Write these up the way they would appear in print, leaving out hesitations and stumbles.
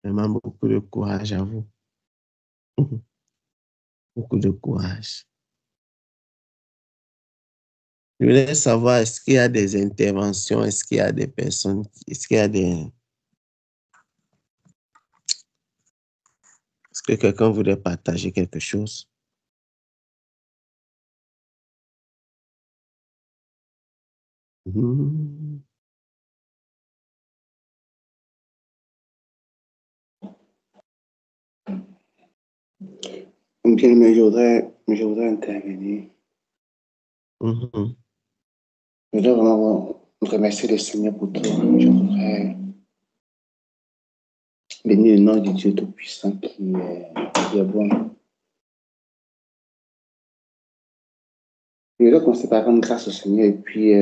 Vraiment beaucoup de courage à vous. Beaucoup de courage. Je voulais savoir, est-ce qu'il y a des interventions, est-ce qu'il y a des personnes, est-ce qu'il y a des... Est-ce que quelqu'un voudrait partager quelque chose? Mhm. Bien, mais je voudrais intervenir. Mhm. Je voudrais vraiment remercier le Seigneur pour tout. Je voudrais bénir le nom du Dieu Tout-Puissant qui est bon. Je voudrais commencer par rendre grâce au Seigneur et puis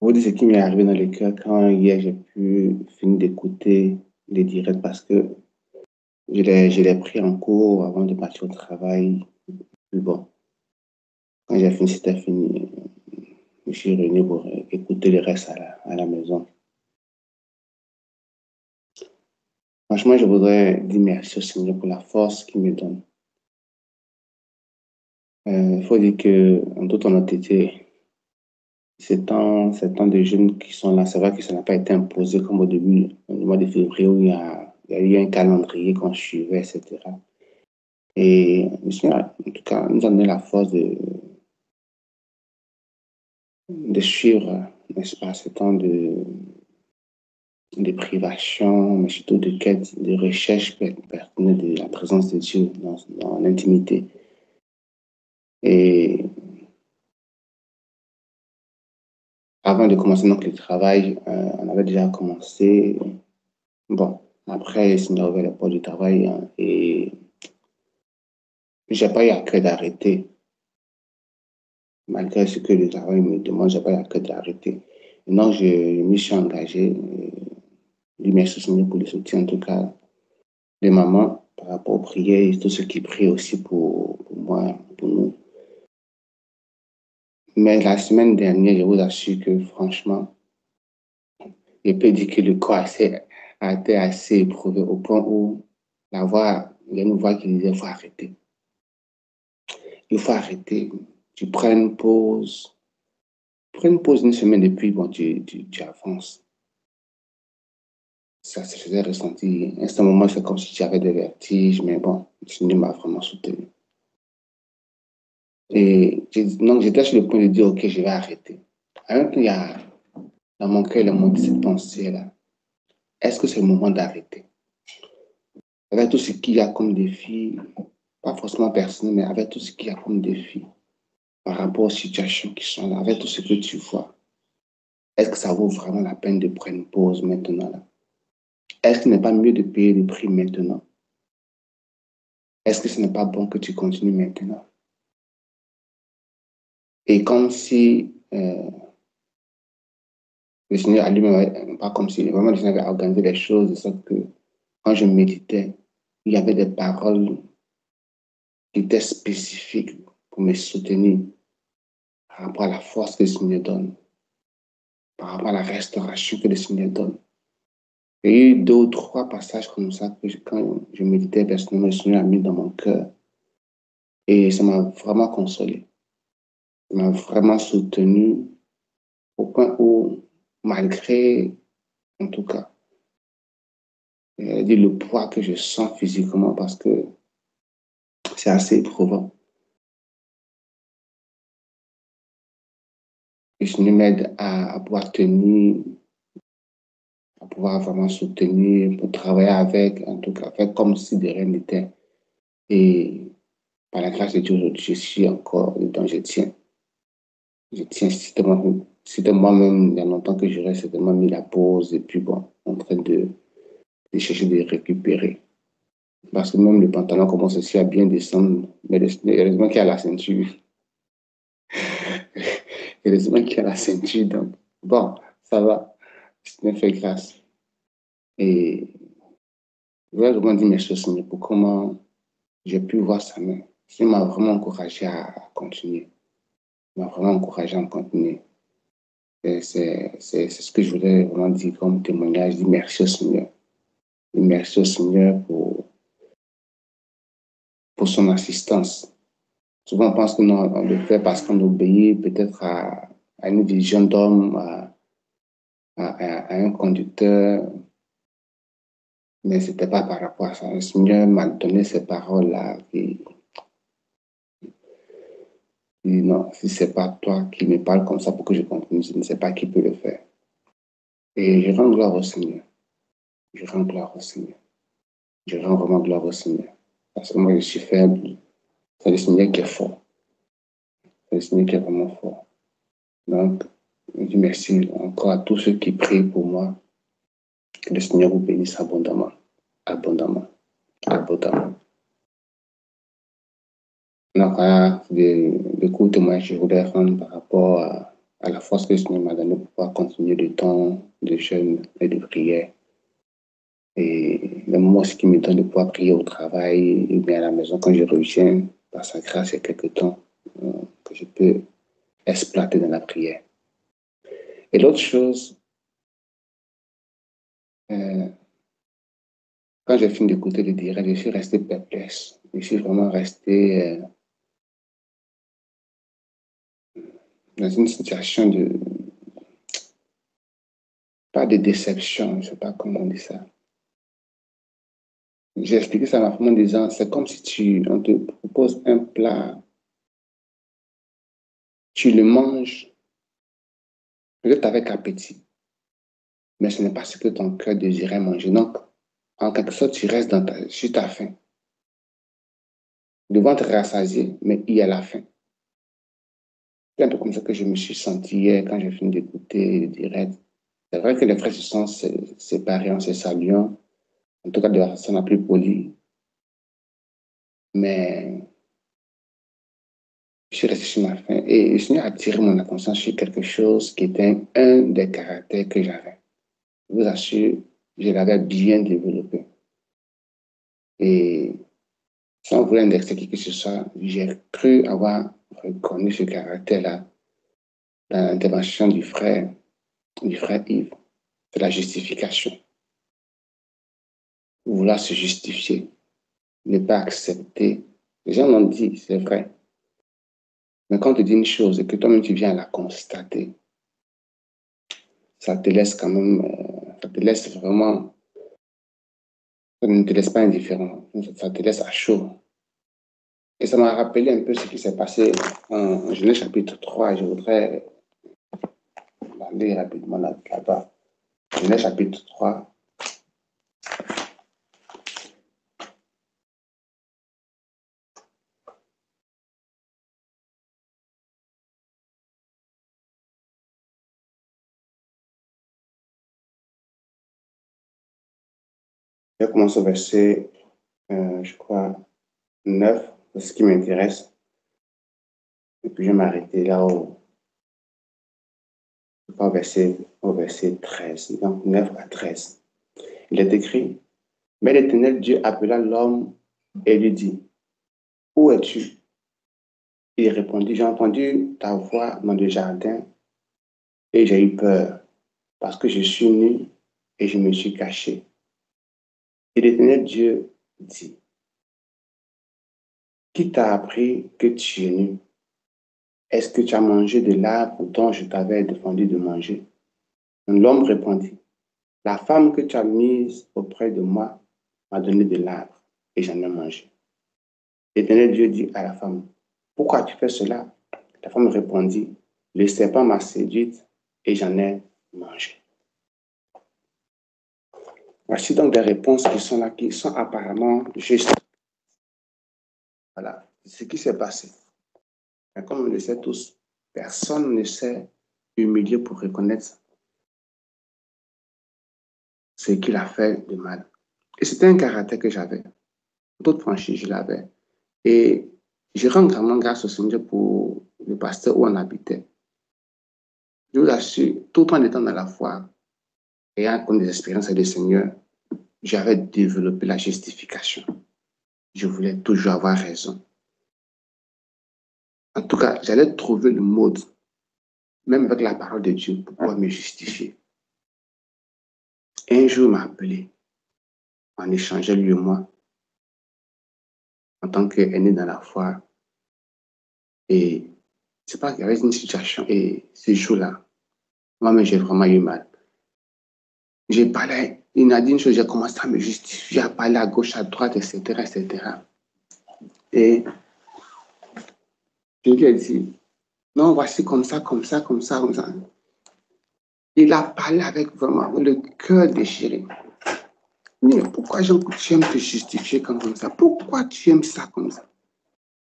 vous dire ce qui m'est arrivé dans le cœur quand hier j'ai pu finir d'écouter les directs parce que je l'ai pris en cours avant de partir au travail. Puis bon, quand j'ai fini, c'était fini. Je suis revenu pour écouter le reste à la maison. Franchement, je voudrais dire merci au Seigneur pour la force qu'il me donne. Il faut dire que, en toute honnêteté, ces temps de jeunes qui sont là, c'est vrai que ça n'a pas été imposé comme au début, au mois de février, où il y a eu un calendrier qu'on suivait, etc. Et le Seigneur, en tout cas, nous a donné la force de suivre, n'est-ce pas, ce temps de privation, mais surtout de quête, de recherche personnelle de la présence de Dieu dans l'intimité. Et avant de commencer donc le travail, on avait déjà commencé. Bon, après, il m'a ouvert la porte du travail et j'ai pas eu à cœur d'arrêter. Malgré ce que le travail me demande, j'ai pas eu à cœur d'arrêter. Et donc, je me suis engagé. Lui, merci Seigneur pour le soutien, en tout cas, de maman par rapport aux prières et tous ceux qui prient aussi pour moi, pour nous. Mais la semaine dernière, je vous assure que franchement, je peux dire que le corps a été assez éprouvé au point où il y a une voix qui disait, il faut arrêter. Il faut arrêter. Tu prends une pause. Prends une pause une semaine et puis bon, tu avances. Ça se faisait ressentir. À ce moment, c'est comme si j'avais des vertiges, mais bon, le Seigneur m'a vraiment soutenu. Et donc, j'étais sur le point de dire, OK, je vais arrêter. Alors qu'il y a dans mon cœur le mot de cette pensée-là. Est-ce que c'est le moment d'arrêter? Avec tout ce qu'il y a comme défi, pas forcément personnel, mais avec tout ce qu'il y a comme défi par rapport aux situations qui sont là, avec tout ce que tu vois, est-ce que ça vaut vraiment la peine de prendre une pause maintenant là? Est-ce qu'il n'est pas mieux de payer le prix maintenant? Est-ce que ce n'est pas bon que tu continues maintenant? Et comme si le Seigneur a lui-même, pas comme si vraiment le Seigneur avait organisé les choses de sorte que quand je méditais, il y avait des paroles qui étaient spécifiques pour me soutenir par rapport à la force que le Seigneur donne, par rapport à la restauration que le Seigneur donne. Il y a eu deux ou trois passages comme ça que quand je méditais personnellement, le Seigneur a mis dans mon cœur. Et ça m'a vraiment consolé. Ça m'a vraiment soutenu au point où, malgré, en tout cas, le poids que je sens physiquement, parce que c'est assez éprouvant. Le Seigneur m'aide à pouvoir tenir, à pouvoir vraiment soutenir, pour travailler avec, en tout cas, faire comme si de rien n'était. Et par la grâce de Dieu, aujourd'hui, je suis encore dedans, je tiens. Je tiens, c'était moi-même, il y a longtemps que j'aurais certainement mis la pause et puis bon, en train de chercher de récupérer. Parce que même le pantalon commence aussi à bien descendre. Mais heureusement qu'il y a la ceinture. Heureusement qu'il y a la ceinture. Donc, bon, ça va. Je me fais grâce. Et je voudrais vraiment dire merci au Seigneur pour comment j'ai pu voir sa main. Il m'a vraiment encouragé à continuer. Il m'a vraiment encouragé à continuer. C'est ce que je voulais vraiment dire comme témoignage. Je dis merci au Seigneur. Et merci au Seigneur pour son assistance. Souvent, on pense que non, on le fait parce qu'on obéit peut-être à une vision d'homme, à un conducteur, mais ce n'était pas par rapport à ça. Le Seigneur m'a donné ces paroles-là. Et non, si ce n'est pas toi qui me parles comme ça pour que je continue, je ne sais pas qui peut le faire. Et je rends gloire au Seigneur. Je rends gloire au Seigneur. Je rends vraiment gloire au Seigneur. Parce que moi, je suis faible. C'est le Seigneur qui est fort. C'est le Seigneur qui est vraiment fort. Donc, je dis merci encore à tous ceux qui prient pour moi. Que le Seigneur vous bénisse abondamment. Abondamment. Abondamment. Donc, voilà des courts témoignages que je voudrais rendre par rapport à la force que le Seigneur m'a donnée pour pouvoir continuer le temps de jeûne et de prière. Et le moment aussi qui me donne de pouvoir prier au travail et bien à la maison quand je reviens, par sa grâce, il y a quelques temps que je peux exploiter dans la prière. Et l'autre chose, quand j'ai fini d'écouter le direct, je suis resté perplexe. Je suis vraiment resté dans une situation pas de déception, je ne sais pas comment on dit ça. J'ai expliqué ça à ma femme en disant, c'est comme si on te propose un plat, tu le manges, peut-être avec appétit, mais ce n'est pas ce que ton cœur désirait manger. Donc, en quelque sorte, tu restes sur ta faim. Le ventre rassasié, mais il y a la faim. C'est un peu comme ça que je me suis senti hier quand j'ai fini d'écouter le direct. C'est vrai que les frères se sont séparés en se saluant, en tout cas de la façon la plus polie, mais je suis resté sur ma faim et le Seigneur a attiré mon attention sur quelque chose qui était un des caractères que j'avais. Je vous assure, je l'avais bien développé. Et sans vouloir indexer qui que ce soit, j'ai cru avoir reconnu ce caractère-là dans l'intervention du frère Yves. C'est la justification. Vouloir se justifier, ne pas accepter. Les gens l'ont dit, c'est vrai. Mais quand on te dit une chose et que toi-même tu viens à la constater, ça te laisse quand même, ça te laisse vraiment, ça ne te laisse pas indifférent, ça te laisse à chaud. Et ça m'a rappelé un peu ce qui s'est passé en Genèse chapitre 3. Je voudrais aller rapidement là-bas. Genèse chapitre 3. Je vais commencer au verset, je crois, 9, c'est ce qui m'intéresse. Et puis je vais m'arrêter là au verset 13, donc 9 à 13. Il est écrit, mais l'Éternel Dieu appela l'homme et lui dit, où es-tu? Il répondit, j'ai entendu ta voix dans le jardin et j'ai eu peur parce que je suis nu et je me suis caché. Et l'Éternel Dieu dit, qui t'a appris que tu es nu? Est-ce que tu as mangé de l'arbre dont je t'avais défendu de manger? L'homme répondit, la femme que tu as mise auprès de moi m'a donné de l'arbre et j'en ai mangé. L'Éternel Dieu dit à la femme, pourquoi tu fais cela? La femme répondit, le serpent m'a séduite et j'en ai mangé. Voici donc des réponses qui sont là, qui sont apparemment justes. Voilà, ce qui s'est passé. Mais comme on le sait tous, personne ne s'est humilié pour reconnaître ce qu'il a fait de mal. Et c'était un caractère que j'avais. Toute franchise, je l'avais. Et je rends grandement grâce au Seigneur pour le pasteur où on habitait. Je vous assure, tout en étant dans la foi et en connaissant des expériences avec le Seigneur, j'avais développé la justification. Je voulais toujours avoir raison. En tout cas, j'allais trouver le mode même avec la parole de Dieu, pour pouvoir me justifier. Et un jour, il m'a appelé. On échangeait, lui et moi, en tant qu'aîné dans la foi. Et c'est pas qu'il y avait une situation. Et ce jour-là, moi-même, j'ai vraiment eu mal. J'ai parlé, il m'a dit une chose, j'ai commencé à me justifier, à parler à gauche, à droite, etc., etc. Et je lui ai dit, non, voici comme ça, comme ça, comme ça, comme ça. Il a parlé avec vraiment le cœur déchiré. Mais pourquoi tu aimes te justifier comme ça? Pourquoi tu aimes ça comme ça?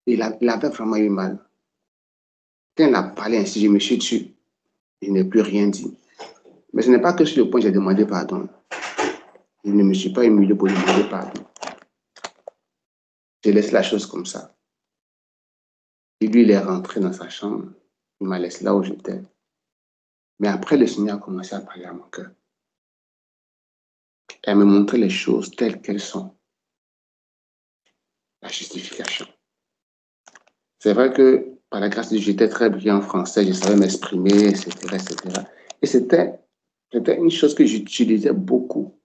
Il avait vraiment eu mal. Quand il a parlé ainsi, je me suis tué. Il n'a plus rien dit. Mais ce n'est pas que sur le point j'ai demandé pardon. Je ne me suis pas humilié pour demander pardon. Je laisse la chose comme ça. Et lui, il est rentré dans sa chambre. Il m'a laissé là où j'étais. Mais après, le Seigneur a commencé à parler à mon cœur. Et à me montrer les choses telles qu'elles sont. La justification. C'est vrai que par la grâce de Dieu, j'étais très brillant en français, je savais m'exprimer, etc., etc. Et c'était une chose que j'utilisais beaucoup.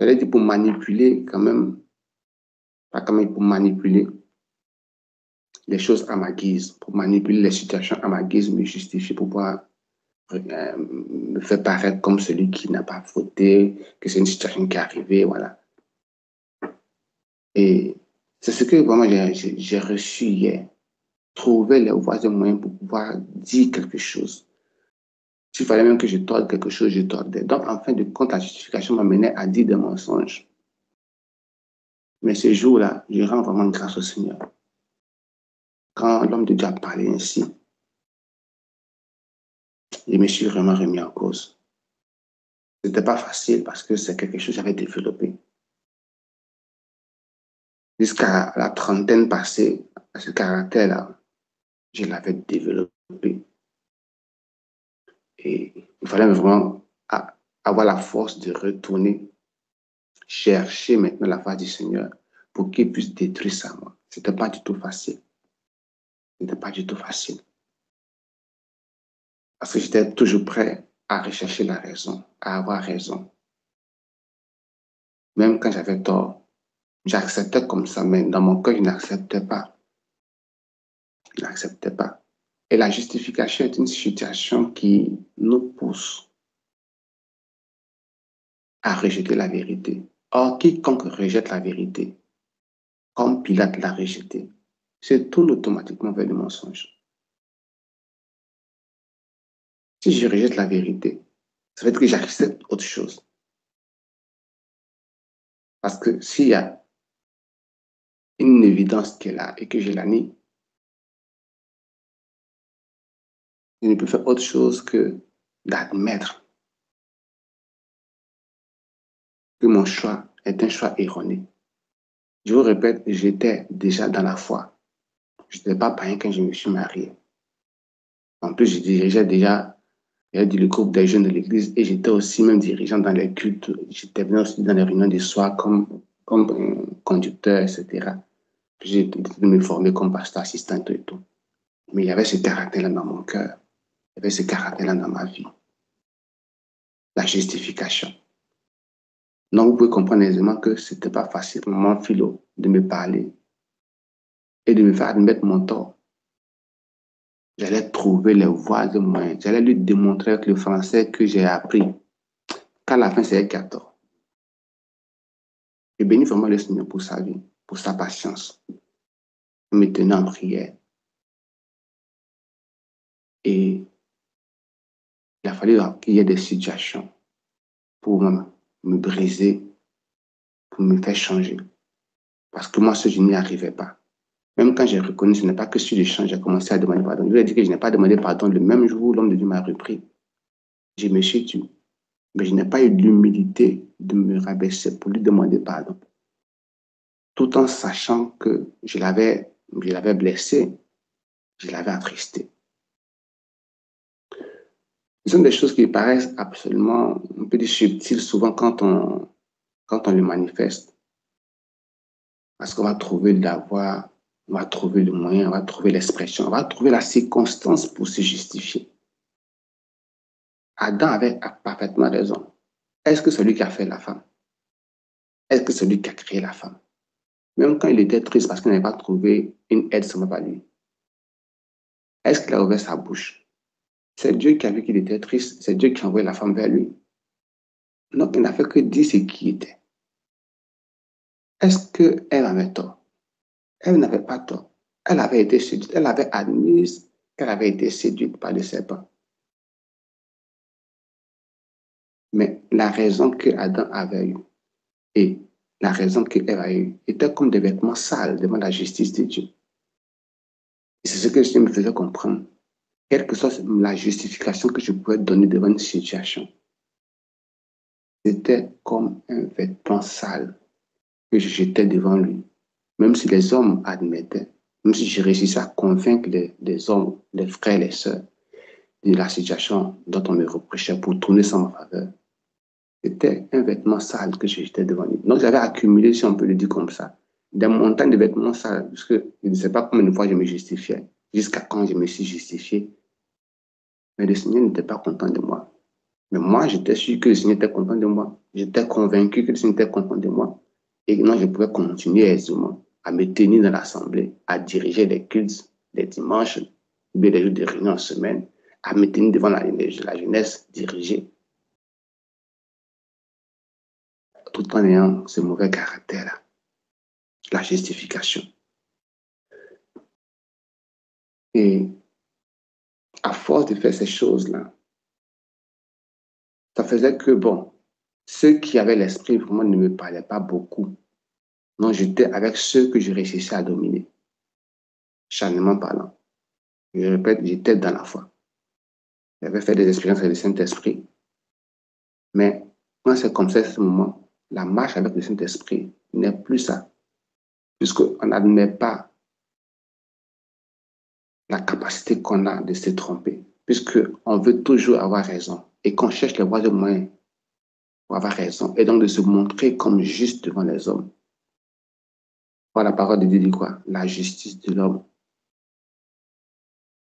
J'allais dire pour manipuler quand même, pas quand même pour manipuler les choses à ma guise, pour manipuler les situations à ma guise, me justifier pour pouvoir me faire paraître comme celui qui n'a pas fauté, que c'est une situation qui est arrivée, voilà. Et c'est ce que vraiment j'ai reçu hier. Trouver les voies et moyens pour pouvoir dire quelque chose. S'il fallait même que je torde quelque chose, je tordais. Donc, en fin de compte, la justification m'amenait à dire des mensonges. Mais ce jour-là, je rends vraiment grâce au Seigneur. Quand l'homme de Dieu a parlé ainsi, je me suis vraiment remis en cause. Ce n'était pas facile parce que c'est quelque chose que j'avais développé. Jusqu'à la trentaine passée, ce caractère-là, je l'avais développé. Et il fallait vraiment avoir la force de retourner chercher maintenant la face du Seigneur pour qu'il puisse détruire ça. Ce n'était pas du tout facile. Ce n'était pas du tout facile. Parce que j'étais toujours prêt à rechercher la raison, à avoir raison. Même quand j'avais tort, j'acceptais comme ça, mais dans mon cœur, je n'acceptais pas. Je n'acceptais pas. Et la justification est une situation qui nous pousse à rejeter la vérité. Or, quiconque rejette la vérité, comme Pilate l'a rejeté, c'est tout automatiquement vers le mensonge. Si je rejette la vérité, ça veut dire que j'accepte autre chose. Parce que s'il y a une évidence qui est là et que je la nie, je ne peux faire autre chose que d'admettre que mon choix est un choix erroné. Je vous répète, j'étais déjà dans la foi. Je n'étais pas païen quand je me suis marié. En plus, je dirigeais déjà le groupe des jeunes de l'église et j'étais aussi même dirigeant dans les cultes. J'étais venu aussi dans les réunions du soir comme conducteur, etc. J'ai décidé de me former comme pasteur assistant et tout. Mais il y avait ce caractère-là dans mon cœur. Il y avait ce caractère-là dans ma vie. La justification. Donc, vous pouvez comprendre aisément que ce n'était pas facile pour mon philo de me parler et de me faire admettre mon tort. J'allais trouver les voies et moyens. J'allais lui démontrer avec le français que j'ai appris qu'à la fin, c'est 14. Je bénis vraiment le Seigneur pour sa vie, pour sa patience. Il me tenait en prière. Et il a fallu qu'il y ait des situations pour me briser, pour me faire changer. Parce que moi, je n'y arrivais pas. Même quand j'ai reconnu, ce n'est pas que sur le champ, j'ai commencé à demander pardon. Je lui ai dit que je n'ai pas demandé pardon le même jour où l'homme de Dieu m'a repris. Je me suis tué. Mais je n'ai pas eu l'humilité de me rabaisser pour lui demander pardon. Tout en sachant que je l'avais blessé, je l'avais attristé. Ce sont des choses qui paraissent absolument un peu subtiles souvent quand on les manifeste. Parce qu'on va trouver la voie, on va trouver le moyen, on va trouver l'expression, on va trouver la circonstance pour se justifier. Adam avait parfaitement raison. Est-ce que celui qui a fait la femme? Est-ce que celui qui a créé la femme? Même quand il était triste parce qu'il n'avait pas trouvé une aide semblable à lui, est-ce qu'il a ouvert sa bouche? C'est Dieu qui a vu qu'il était triste. C'est Dieu qui a envoyé la femme vers lui. Donc, il n'a fait que dire ce qui était. Est-ce qu'elle avait tort? Elle n'avait pas tort. Elle avait été séduite. Elle avait admis qu'elle avait été séduite par le serpent. Mais la raison que Adam avait eue et la raison qu'elle a eue était comme des vêtements sales devant la justice de Dieu. Et c'est ce que je me faisais comprendre. Quelle que soit la justification que je pouvais donner devant une situation, c'était comme un vêtement sale que je jetais devant lui. Même si les hommes admettaient, même si je réussissais à convaincre les hommes, les frères, les sœurs, de la situation dont on me reprochait pour tourner sans ma faveur, c'était un vêtement sale que je jetais devant lui. Donc j'avais accumulé, si on peut le dire comme ça, des montagnes de vêtements sales, parce que je ne sais pas combien de fois je me justifiais, jusqu'à quand je me suis justifié. Mais le Seigneur n'était pas content de moi. Mais moi, j'étais sûr que le Seigneur était content de moi. J'étais convaincu que le Seigneur était content de moi. Et non, je pouvais continuer aisément à me tenir dans l'assemblée, à diriger les cultes les dimanches, les jours de réunion en semaine, à me tenir devant la jeunesse dirigée, tout en ayant ce mauvais caractère-là, la justification. Et à force de faire ces choses-là, ça faisait que, bon, ceux qui avaient l'esprit vraiment ne me parlaient pas beaucoup. Non, j'étais avec ceux que je réussissais à dominer, charnellement parlant. Je répète, j'étais dans la foi. J'avais fait des expériences avec le Saint-Esprit. Mais quand c'est comme ça, à ce moment, la marche avec le Saint-Esprit n'est plus ça. Puisqu'on n'admet pas la capacité qu'on a de se tromper. Puisqu'on veut toujours avoir raison. Et qu'on cherche les voies de moyens pour avoir raison. Et donc de se montrer comme juste devant les hommes. Voilà, la parole de Dieu dit quoi? La justice de l'homme.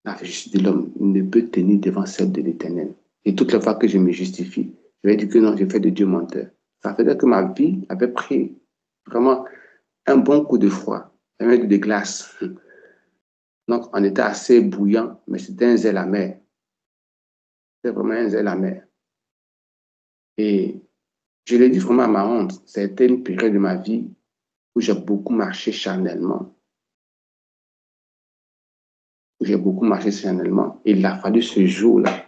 La justice de l'homme ne peut tenir devant celle de l'Éternel. Et toutes les fois que je me justifie, je vais dire que non, j'ai fait de Dieu menteur. Ça faisait que ma vie avait pris vraiment un bon coup de froid, un mètre de glace. Donc, on était assez bouillant, mais c'était un zèle amer. C'était vraiment un zèle amer. Et je l'ai dit vraiment à ma honte, c'était une période de ma vie où j'ai beaucoup marché charnellement. Où j'ai beaucoup marché charnellement. Et il a fallu ce jour-là,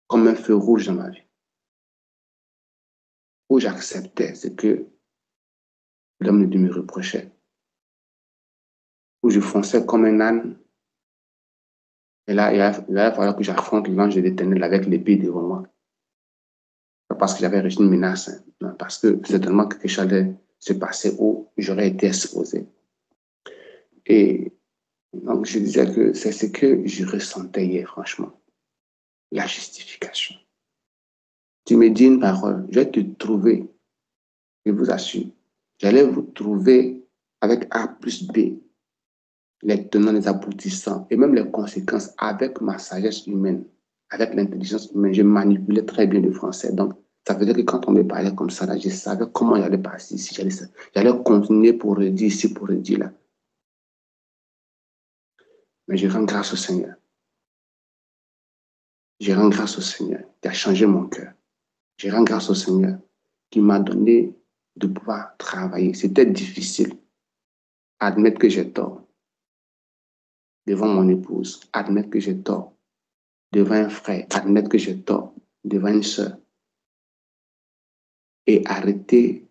comme un feu rouge dans ma vie, où j'acceptais ce que l'homme de Dieu me reprochait, où je fonçais comme un âne. Et là, il a fallu que j'affronte l'ange de l'Éternel avec l'épée devant moi. Pas parce que j'avais reçu une menace, non, parce que certainement quelque chose allait se passer où j'aurais été exposé. Et donc, je disais que c'est ce que je ressentais hier, franchement. La justification. Tu me dis une parole, je vais te trouver, je vous assure, j'allais vous trouver avec A plus B, les tenants, les aboutissants et même les conséquences avec ma sagesse humaine, avec l'intelligence humaine. Je manipulais très bien le français. Donc, ça veut dire que quand on me parlait comme ça, là, je savais comment j'allais passer ici. J'allais continuer pour redire ici, pour redire là. Mais je rends grâce au Seigneur. Je rends grâce au Seigneur qui a changé mon cœur. Je rends grâce au Seigneur qui m'a donné de pouvoir travailler. C'était difficile. Admettre que j'ai tort devant mon épouse. Admettre que j'ai tort devant un frère. Admettre que j'ai tort devant une sœur. Et arrêter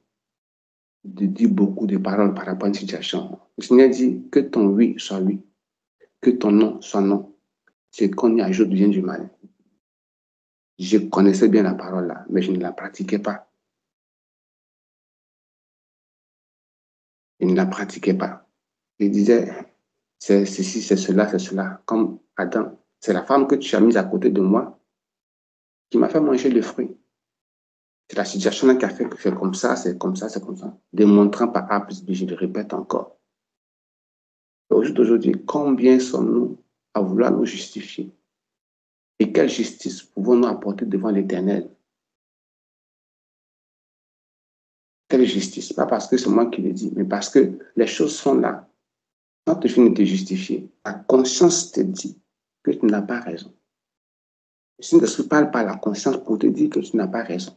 de dire beaucoup de paroles par rapport à une situation. Le Seigneur dit que ton oui soit oui, que ton non soit non. Ce qu'on y ajoute vient du mal. Je connaissais bien la parole là, mais je ne la pratiquais pas. Je ne la pratiquais pas. Je disais, c'est ceci, c'est cela, c'est cela. Comme Adam, c'est la femme que tu as mise à côté de moi qui m'a fait manger le fruit. C'est la situation là qui a fait que c'est comme ça, c'est comme ça, c'est comme ça. Démontrant par A plus B, je le répète encore. Aujourd'hui, combien sommes-nous à vouloir nous justifier Et quelle justice pouvons-nous apporter devant l'Éternel? Quelle justice? Pas parce que c'est moi qui le dis, mais parce que les choses sont là. Quand tu finis de te justifier, ta conscience te dit que tu n'as pas raison. Si ne se parle pas la conscience pour te dire que tu n'as pas raison.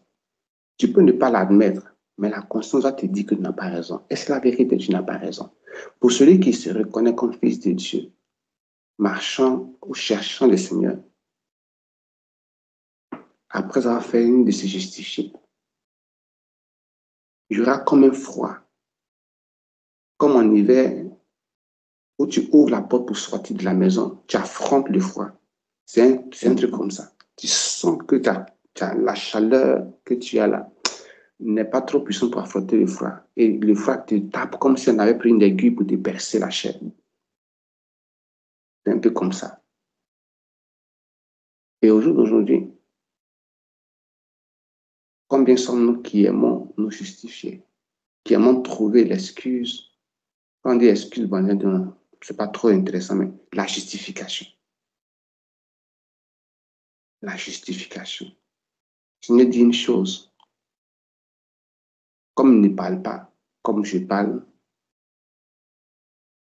Tu peux ne pas l'admettre, mais la conscience va te dire que tu n'as pas raison. Et c'est la vérité, tu n'as pas raison. Pour celui qui se reconnaît comme fils de Dieu, marchant ou cherchant le Seigneur, après avoir fait une de se justifier, il y aura comme un froid, comme en hiver, où tu ouvres la porte pour sortir de la maison, tu affrontes le froid. C'est un truc comme ça. Tu sens que la chaleur que tu as là n'est pas trop puissante pour affronter le froid. Et le froid te tape comme si on avait pris une aiguille pour te percer la chair. C'est un peu comme ça. Et au jour d'aujourd'hui, combien sommes-nous qui aimons nous justifier, qui aimons trouver l'excuse? Quand on dit excuse, bon, c'est pas trop intéressant, mais la justification. La justification. Je me dis une chose. Comme il ne parle pas, comme je parle,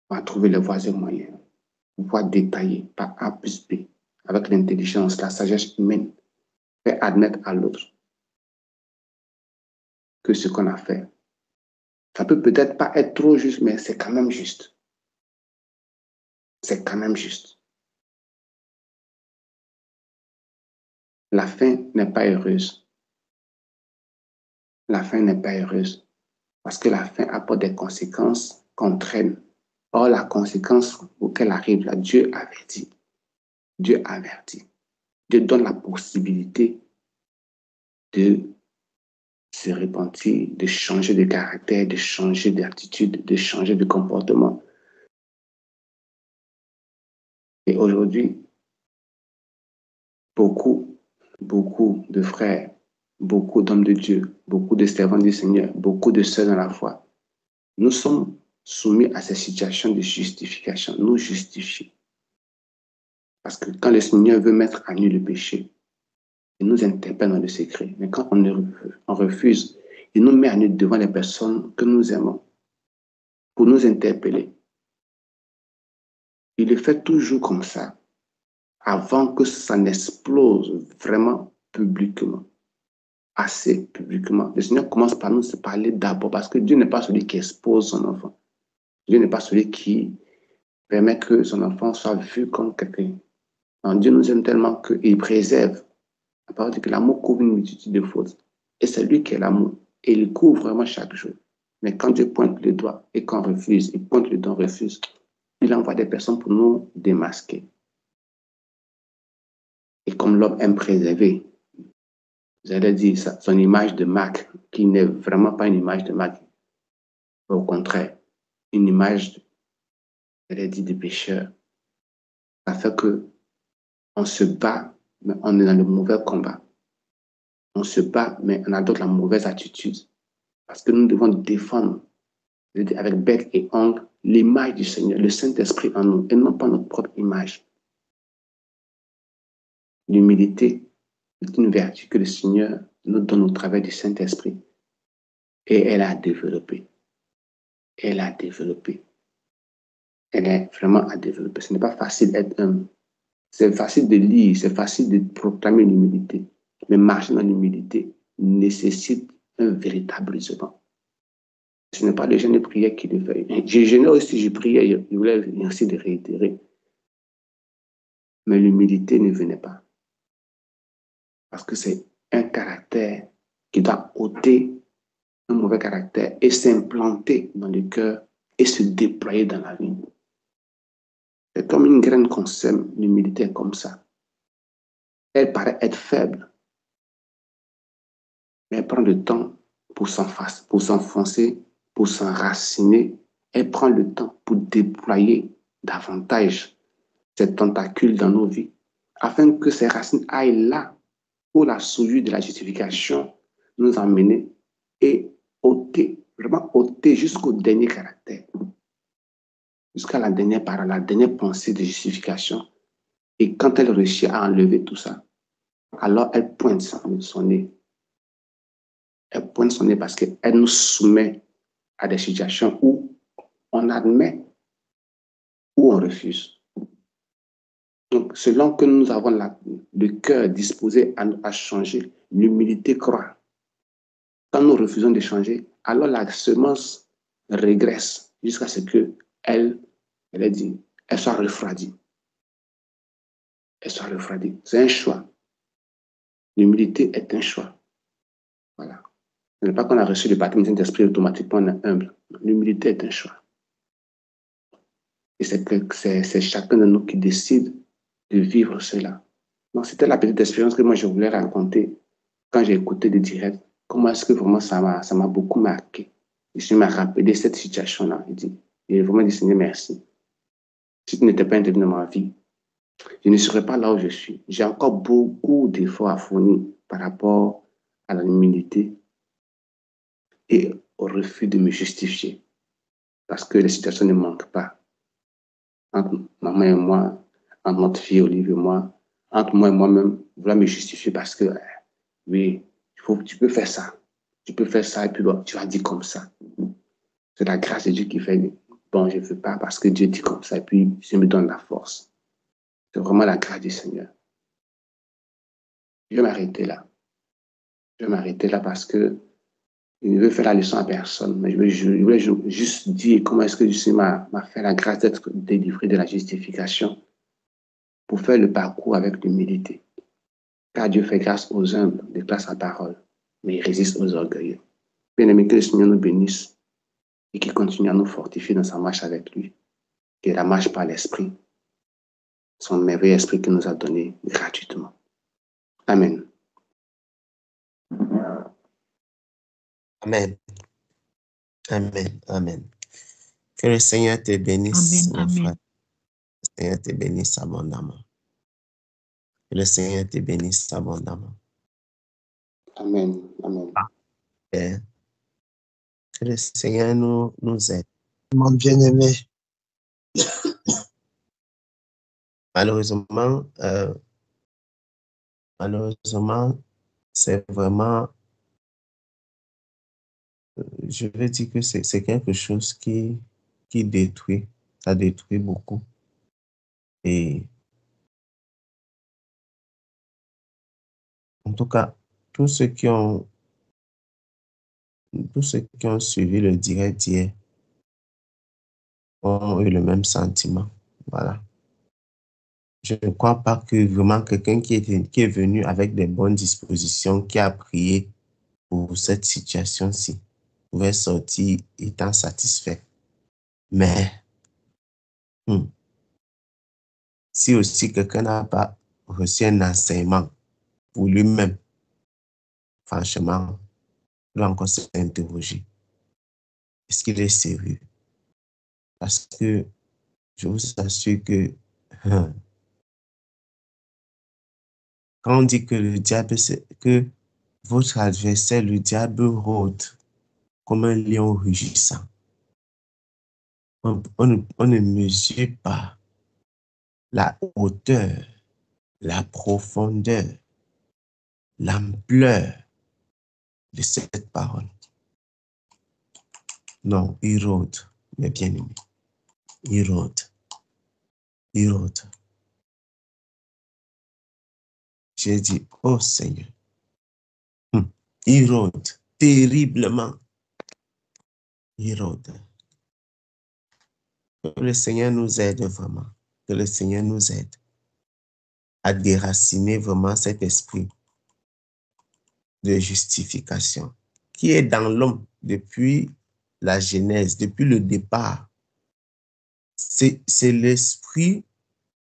on va trouver les voies et moyens. Pouvoir détailler par A plus B, avec l'intelligence, la sagesse humaine, faire admettre à l'autre que ce qu'on a fait, ça peut peut-être pas être trop juste, mais c'est quand même juste. C'est quand même juste. La fin n'est pas heureuse. La fin n'est pas heureuse parce que la fin apporte des conséquences qu'on traîne. Or, la conséquence auquel arrive là, Dieu avertit. Dieu avertit. Dieu donne la possibilité de se repentir, de changer de caractère, de changer d'attitude, de changer de comportement. Et aujourd'hui, beaucoup de frères, beaucoup d'hommes de Dieu, beaucoup de servants du Seigneur, beaucoup de sœurs dans la foi, nous sommes soumis à ces situations de justification, nous justifier. Parce que quand le Seigneur veut mettre à nu le péché, il nous interpelle dans le secret. Mais quand on refuse, il nous met à nu devant les personnes que nous aimons pour nous interpeller. Il le fait toujours comme ça, avant que ça n'explose vraiment publiquement, assez publiquement. Le Seigneur commence par nous parler d'abord, parce que Dieu n'est pas celui qui expose son enfant. Dieu n'est pas celui qui permet que son enfant soit vu comme quelqu'un. Dieu nous aime tellement qu'il préserve. La parole dit que l'amour couvre une multitude de fautes. Et c'est lui qui est l'amour. Et il couvre vraiment chaque jour. Mais quand Dieu pointe le doigt et qu'on refuse, il pointe le doigt, on refuse, il envoie des personnes pour nous démasquer. Et comme l'homme aime préserver, vous allez dire son image de marque, qui n'est vraiment pas une image de marque. Au contraire, une image, j'allais dire, de pécheur. Ça fait qu'on se bat, mais on est dans le mauvais combat. On se bat, mais on adopte la mauvaise attitude. Parce que nous devons défendre, avec bec et ongle, l'image du Seigneur, le Saint-Esprit en nous, et non pas notre propre image. L'humilité est une vertu que le Seigneur nous donne au travers du Saint-Esprit. Et elle a développé. Elle a développé. Elle est vraiment à développer. Ce n'est pas facile d'être humble. C'est facile de lire, c'est facile de proclamer l'humilité. Mais marcher dans l'humilité nécessite un véritable isolement. Ce n'est pas le jeûne de prière qui le fait. J'ai jeûné aussi, j'ai prié, je voulais aussi de réitérer. Mais l'humilité ne venait pas. Parce que c'est un caractère qui doit ôter un mauvais caractère et s'implanter dans le cœur et se déployer dans la vie. C'est comme une graine qu'on sème, l'humilité est comme ça. Elle paraît être faible, mais elle prend le temps pour s'enfoncer, pour s'enraciner. Elle prend le temps pour déployer davantage ses tentacules dans nos vies, afin que ces racines aillent là où la souillure de la justification nous emmène et ôter, vraiment ôter jusqu'au dernier caractère, jusqu'à la dernière parole, la dernière pensée de justification. Et quand elle réussit à enlever tout ça, alors elle pointe son nez. Elle pointe son nez parce qu'elle nous soumet à des situations où on admet, où on refuse. Donc, selon que nous avons le cœur disposé à changer, l'humilité croît. Quand nous refusons de changer, alors la semence régresse jusqu'à ce qu'elle soit refroidie. Elle soit refroidie. C'est un choix. L'humilité est un choix. Voilà. Ce n'est pas qu'on a reçu le baptême d'esprit automatiquement on est humble. L'humilité est un choix. Et c'est chacun de nous qui décide de vivre cela. Donc, c'était la petite expérience que moi, je voulais raconter quand j'ai écouté des directs. Comment est-ce que vraiment ça m'a beaucoup marqué. Je me rappelé cette situation-là. J'ai vraiment dit, Seigneur, merci. Si tu n'étais pas intervenu dans ma vie, je ne serais pas là où je suis. J'ai encore beaucoup d'efforts à fournir par rapport à l'humilité et au refus de me justifier. Parce que les situations ne manquent pas. Entre maman et moi, entre notre fille Olive et moi, entre moi et moi-même, vouloir me justifier parce que, oui, tu peux faire ça. Tu peux faire ça et puis bon, tu vas dire comme ça. C'est la grâce de Dieu qui fait, bon, je ne veux pas parce que Dieu dit comme ça et puis je me donne la force. C'est vraiment la grâce du Seigneur. Je vais m'arrêter là. Je vais m'arrêter là parce que je ne veux faire la leçon à personne, mais je voulais juste dire comment est-ce que Dieu m'a fait la grâce d'être délivré de la justification pour faire le parcours avec l'humilité. Car Dieu fait grâce aux humbles, déclare sa parole, mais il résiste aux orgueilleux. Bien-aimé, que le Seigneur nous bénisse et qu'il continue à nous fortifier dans sa marche avec lui, que la marche par l'Esprit, son merveilleux Esprit qu'il nous a donné gratuitement. Amen. Amen. Amen. Amen. Que le Seigneur te bénisse, mon frère. Que le Seigneur te bénisse abondamment. Que le Seigneur te bénisse abondamment. Amen. Amen. Et que le Seigneur nous aide. Mon bien-aimé. Malheureusement, c'est vraiment, je veux dire que c'est quelque chose qui détruit, ça détruit beaucoup. Et en tout cas, tous ceux qui ont suivi le direct d'hier ont eu le même sentiment. Voilà. Je ne crois pas que vraiment quelqu'un qui est venu avec des bonnes dispositions, qui a prié pour cette situation-ci, pouvait sortir étant satisfait. Mais si aussi quelqu'un n'a pas reçu un enseignement pour lui-même, franchement, il doit encore s'interroger. Est-ce qu'il est sérieux? Parce que je vous assure que quand on dit que le diable, c'est que votre adversaire, le diable, rôde comme un lion rugissant. On ne mesure pas la hauteur, la profondeur, l'ampleur de cette parole. Non, il rôde, mes bien-aimés. Il rôde. Il rôde. J'ai dit, oh Seigneur, il rôde terriblement. Il rôde. Que le Seigneur nous aide vraiment. Que le Seigneur nous aide à déraciner vraiment cet esprit de justification qui est dans l'homme depuis la genèse, depuis le départ. C'est l'esprit,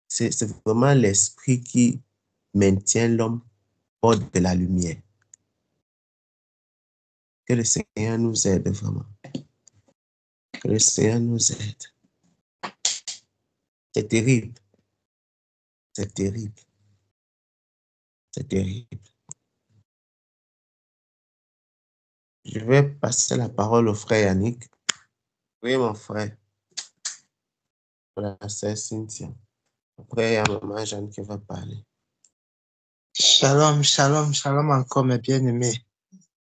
c'est vraiment l'esprit qui maintient l'homme hors de la lumière. Que le Seigneur nous aide vraiment. Que le Seigneur nous aide. C'est terrible. C'est terrible. C'est terrible. Je vais passer la parole au frère Yannick. Oui, mon frère. Pour la sœur Cynthia. Après, il y a maman Jeanne qui va parler. Shalom, shalom, shalom encore, mes bien-aimés.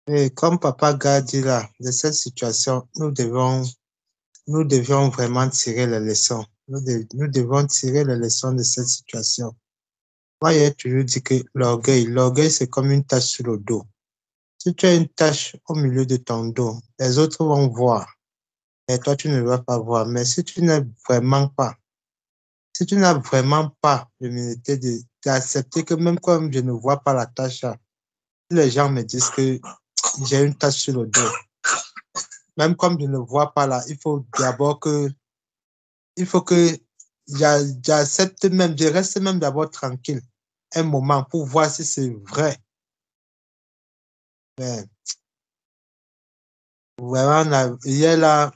Et comme Papa Gad dit là, de cette situation, nous devions vraiment tirer les leçons. Nous devons tirer les leçons de cette situation. Moi, j'ai toujours dit que l'orgueil, c'est comme une tache sur le dos. Si tu as une tache au milieu de ton dos, les autres vont voir, et toi, tu ne vas pas voir. Mais si tu n'as vraiment pas l'humilité d'accepter que même comme je ne vois pas la tache, les gens me disent que j'ai une tache sur le dos. Même comme je ne vois pas là, il faut que j'accepte même, je reste même d'abord tranquille un moment pour voir si c'est vrai. Mais vraiment, hier là,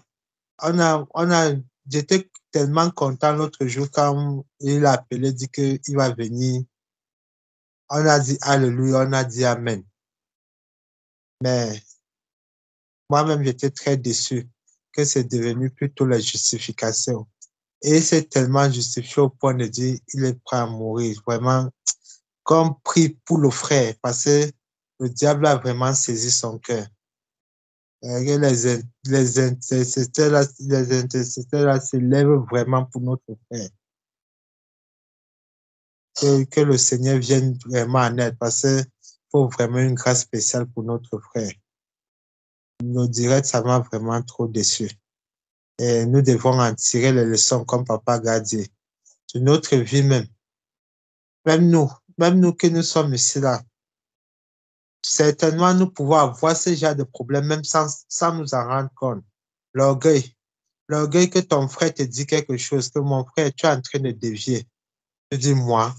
j'étais tellement content l'autre jour quand il a appelé, dit qu'il va venir. On a dit Alléluia, on a dit Amen. Mais moi-même, j'étais très déçu que c'est devenu plutôt la justification. Et c'est tellement justifié au point de dire il est prêt à mourir. Vraiment, comme pris pour le frère, parce que le diable a vraiment saisi son cœur. Et les intercesseurs là se lèvent vraiment pour notre frère. Que le Seigneur vienne vraiment en aide, parce qu'il faut vraiment une grâce spéciale pour notre frère. Nos directs, ça m'a vraiment trop déçu. Et nous devons en tirer les leçons, comme Papa a dit, de notre vie même. Même nous que nous sommes ici là, certainement nous pouvons avoir ce genre de problème même sans nous en rendre compte. L'orgueil que ton frère te dit quelque chose, que mon frère, tu es en train de dévier. Tu dis, moi,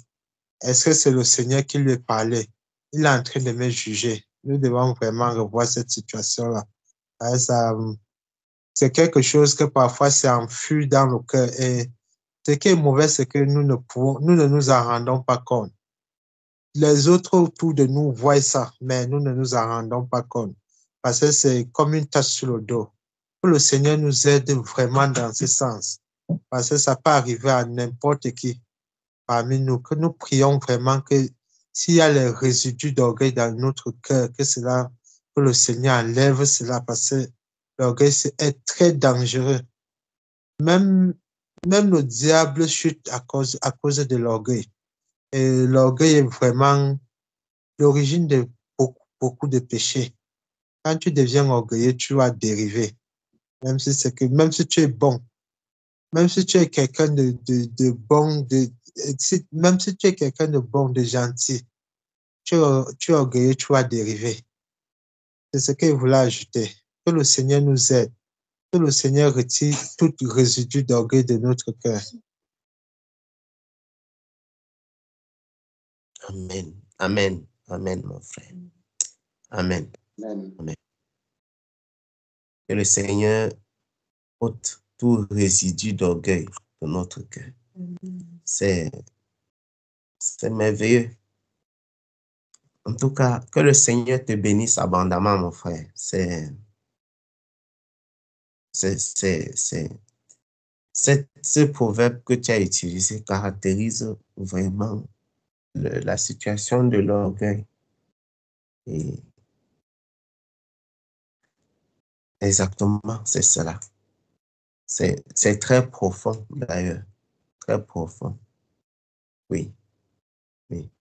est-ce que c'est le Seigneur qui lui parlait? Il est en train de me juger. Nous devons vraiment revoir cette situation-là. C'est quelque chose que parfois c'est enfui dans le cœur. Et ce qui est mauvais, c'est que nous ne nous en rendons pas compte. Les autres autour de nous voient ça, mais nous ne nous en rendons pas compte. Parce que c'est comme une tache sur le dos. Que le Seigneur nous aide vraiment dans ce sens. Parce que ça peut arriver à n'importe qui parmi nous. Que nous prions vraiment que s'il y a les résidus d'orgueil dans notre cœur, que le Seigneur enlève cela. Parce que l'orgueil, est très dangereux. Même le diable chute à cause de l'orgueil. Et l'orgueil est vraiment l'origine de beaucoup de péchés. Quand tu deviens orgueilleux, tu vas dériver. Même si tu es bon, même si tu es quelqu'un de bon, même si tu es quelqu'un de bon, de gentil, tu es orgueilleux, tu vas dériver. C'est ce qu'il voulait ajouter. Que le Seigneur nous aide. Que le Seigneur retire tout résidu d'orgueil de notre cœur. Amen. Amen. Amen, mon frère. Amen. Amen. Amen. Que le Seigneur ôte tout résidu d'orgueil de notre cœur. C'est merveilleux. En tout cas, que le Seigneur te bénisse abondamment, mon frère. Ce proverbe que tu as utilisé caractérise vraiment la situation de l'orgueil. Et exactement, c'est cela. C'est très profond, d'ailleurs. Très profond. Oui. Oui.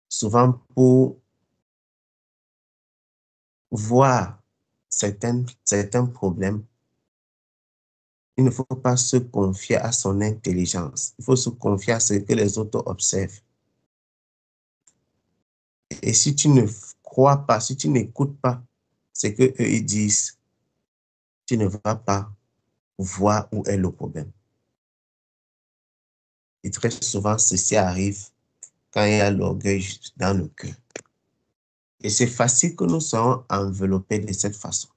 Souvent, pour voir certains problèmes, il ne faut pas se confier à son intelligence. Il faut se confier à ce que les autres observent. Et si tu ne crois pas, si tu n'écoutes pas ce qu'eux ils disent, tu ne vas pas voir où est le problème. Et très souvent, ceci arrive quand il y a l'orgueil dans le cœur. Et c'est facile que nous soyons enveloppés de cette façon.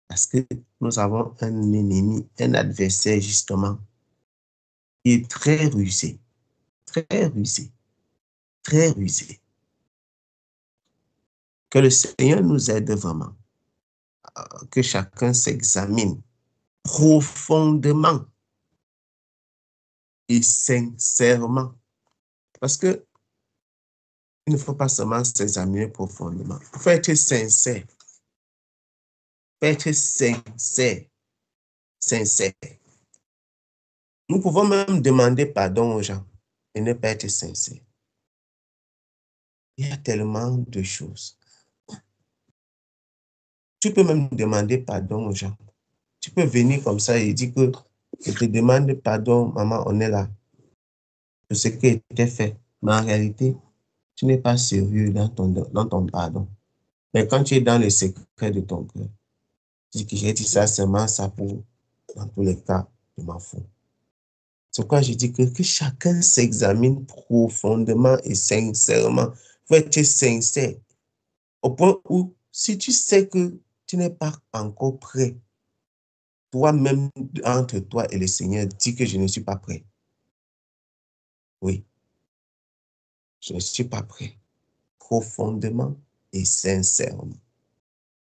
Parce que nous avons un ennemi, un adversaire justement, qui est très rusé, très rusé, très rusé. Que le Seigneur nous aide vraiment, que chacun s'examine profondément et sincèrement. Parce que il ne faut pas seulement s'examiner profondément. Il faut être sincère. Il faut être sincère. Sincère. Nous pouvons même demander pardon aux gens et ne pas être sincère. Il y a tellement de choses. Tu peux même demander pardon aux gens. Tu peux venir comme ça et dire que je te demande pardon, maman, on est là. De ce qui était fait. Mais en réalité, tu n'es pas sérieux dans ton pardon. Mais quand tu es dans le secret de ton cœur, tu dis que j'ai dit ça seulement ça pour, dans tous les cas, je m'en fous. C'est pourquoi je dis que chacun s'examine profondément et sincèrement. Il faut être sincère. Au point où, si tu sais que tu n'es pas encore prêt, toi-même, entre toi et le Seigneur, dis que je ne suis pas prêt. Oui, je ne suis pas prêt. Profondément et sincèrement.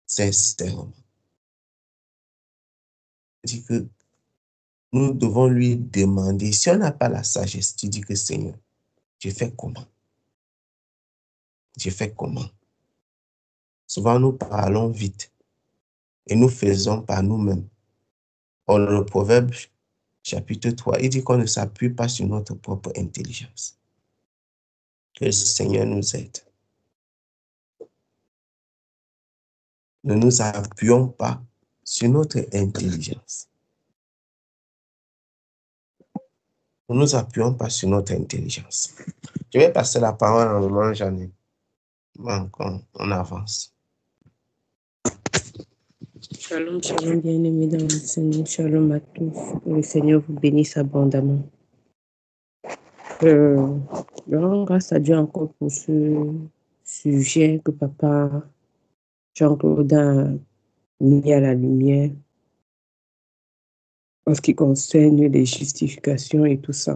Sincèrement. Je dis que nous devons lui demander, si on n'a pas la sagesse, tu dis que Seigneur, je fais comment? Je fais comment? Souvent, nous parlons vite et nous faisons par nous-mêmes. Or, le Proverbe, chapitre 3, il dit qu'on ne s'appuie pas sur notre propre intelligence. Que le Seigneur nous aide. Ne nous appuyons pas sur notre intelligence. Ne nous appuyons pas sur notre intelligence. Je vais passer la parole à maman Jeanne. Encore, on avance. Shalom, shalom, bien-aimés dans le Seigneur. Shalom à tous. Que le Seigneur vous bénisse abondamment. Je rends grâce à Dieu encore pour ce sujet que Papa Jean-Claude a mis à la lumière en ce qui concerne les justifications et tout ça.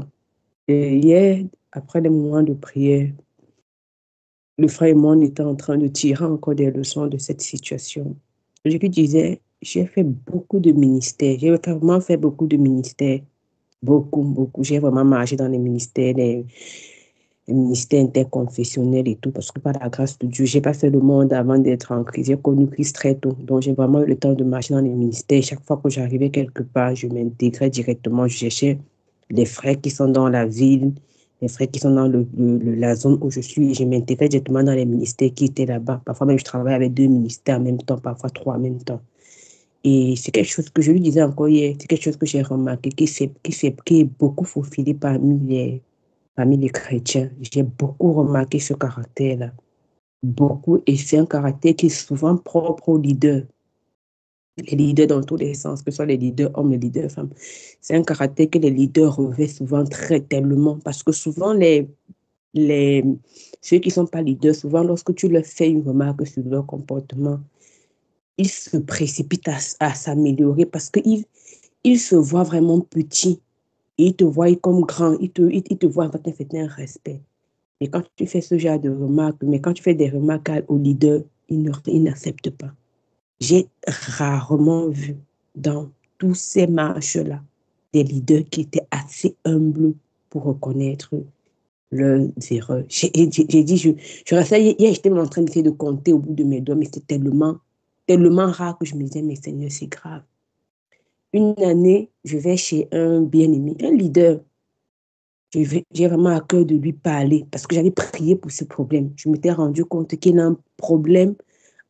Et hier, après des moments de prière, le frère et moi, on était en train de tirer encore des leçons de cette situation. Je lui disais, j'ai fait beaucoup de ministères. J'ai vraiment fait beaucoup de ministères. Beaucoup. J'ai vraiment marché dans les ministères interconfessionnels et tout, parce que par la grâce de Dieu, j'ai pas fait le monde avant d'être en Christ. J'ai connu Christ très tôt. Donc, j'ai vraiment eu le temps de marcher dans les ministères. Chaque fois que j'arrivais quelque part, je m'intégrais directement. Je cherchais les frères qui sont dans la ville, les frères qui sont dans la zone où je suis. Je m'intégrais directement dans les ministères qui étaient là-bas. Parfois même, je travaillais avec 2 ministères en même temps, parfois 3 en même temps. Et c'est quelque chose que je lui disais encore hier, c'est quelque chose que j'ai remarqué, qui est beaucoup faufilé parmi les chrétiens. J'ai beaucoup remarqué ce caractère-là. Beaucoup. Et c'est un caractère qui est souvent propre aux leaders. Les leaders dans tous les sens, que ce soit les leaders hommes, les leaders femmes. C'est un caractère que les leaders revêtent souvent tellement. Parce que souvent, ceux qui ne sont pas leaders, souvent, lorsque tu leur fais une remarque sur leur comportement, ils se précipitent à s'améliorer parce qu'ils se voient vraiment petits. Ils te voient comme grand. Ils te voient avec un certain respect. Et quand tu fais ce genre de remarques, mais quand tu fais des remarques aux leaders, ils n'acceptent pas. J'ai rarement vu dans tous ces marches-là des leaders qui étaient assez humbles pour reconnaître leurs erreurs. J'ai dit, je restais hier, j'étais en train d'essayer de compter au bout de mes doigts, mais c'était tellement rare que je me disais, mais Seigneur, c'est grave. Une année, je vais chez un bien-aimé, un leader. J'ai vraiment à cœur de lui parler parce que j'avais prié pour ce problème. Je m'étais rendu compte qu'il y a un problème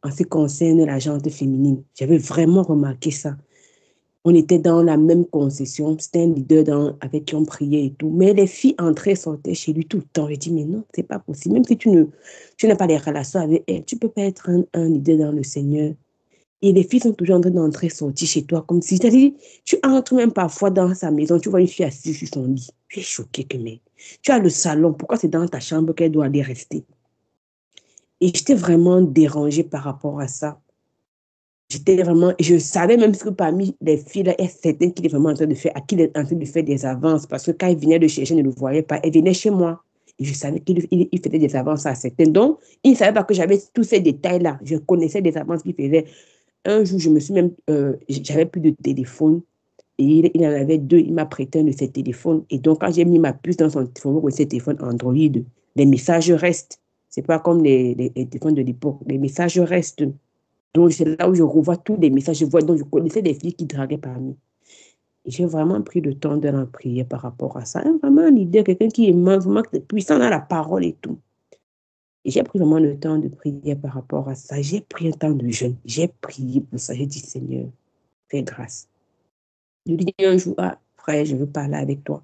en ce qui concerne la gente féminine. J'avais vraiment remarqué ça. On était dans la même concession. C'était un leader avec qui on priait et tout. Mais les filles entraient et sortaient chez lui tout le temps. J'ai dit, mais non, c'est pas possible. Même si tu n'as pas des relations avec elle, tu ne peux pas être un leader dans le Seigneur. Et les filles sont toujours en train d'entrer et sortir chez toi. Comme si, c'est-à-dire, tu entres même parfois dans sa maison, tu vois une fille assise sur son lit. Tu es choqué que, mais tu as le salon. Pourquoi c'est dans ta chambre qu'elle doit aller rester? Et j'étais vraiment dérangée par rapport à ça. Je savais même que parmi les filles, là, il y a certaines qui étaient vraiment en train de faire, à qui il est en train de faire des avances. Parce que quand il venait de chercher, je ne le voyais pas. Elle venait chez moi. Et je savais qu'il faisait des avances à certaines. Donc, il ne savait pas que j'avais tous ces détails-là. Je connaissais des avances qu'il faisait. Un jour, j'avais plus de téléphone. Et il en avait 2, il m'a prêté un de ses téléphones. Et donc, quand j'ai mis ma puce dans son téléphone, pour ses téléphones Android, les messages restent. Ce n'est pas comme les téléphones de l'époque. Les messages restent. Donc, c'est là où je revois tous les messages. Je vois, donc, je connaissais des filles qui draguaient parmi. Et j'ai vraiment pris le temps de la prier par rapport à ça. Vraiment un leader, quelqu'un qui est vraiment puissant dans la parole et tout. Et j'ai pris vraiment le temps de prier par rapport à ça. J'ai pris un temps de jeûne. J'ai prié pour ça. J'ai dit, Seigneur, fais grâce. Je lui dis un jour, ah, frère, je veux parler avec toi.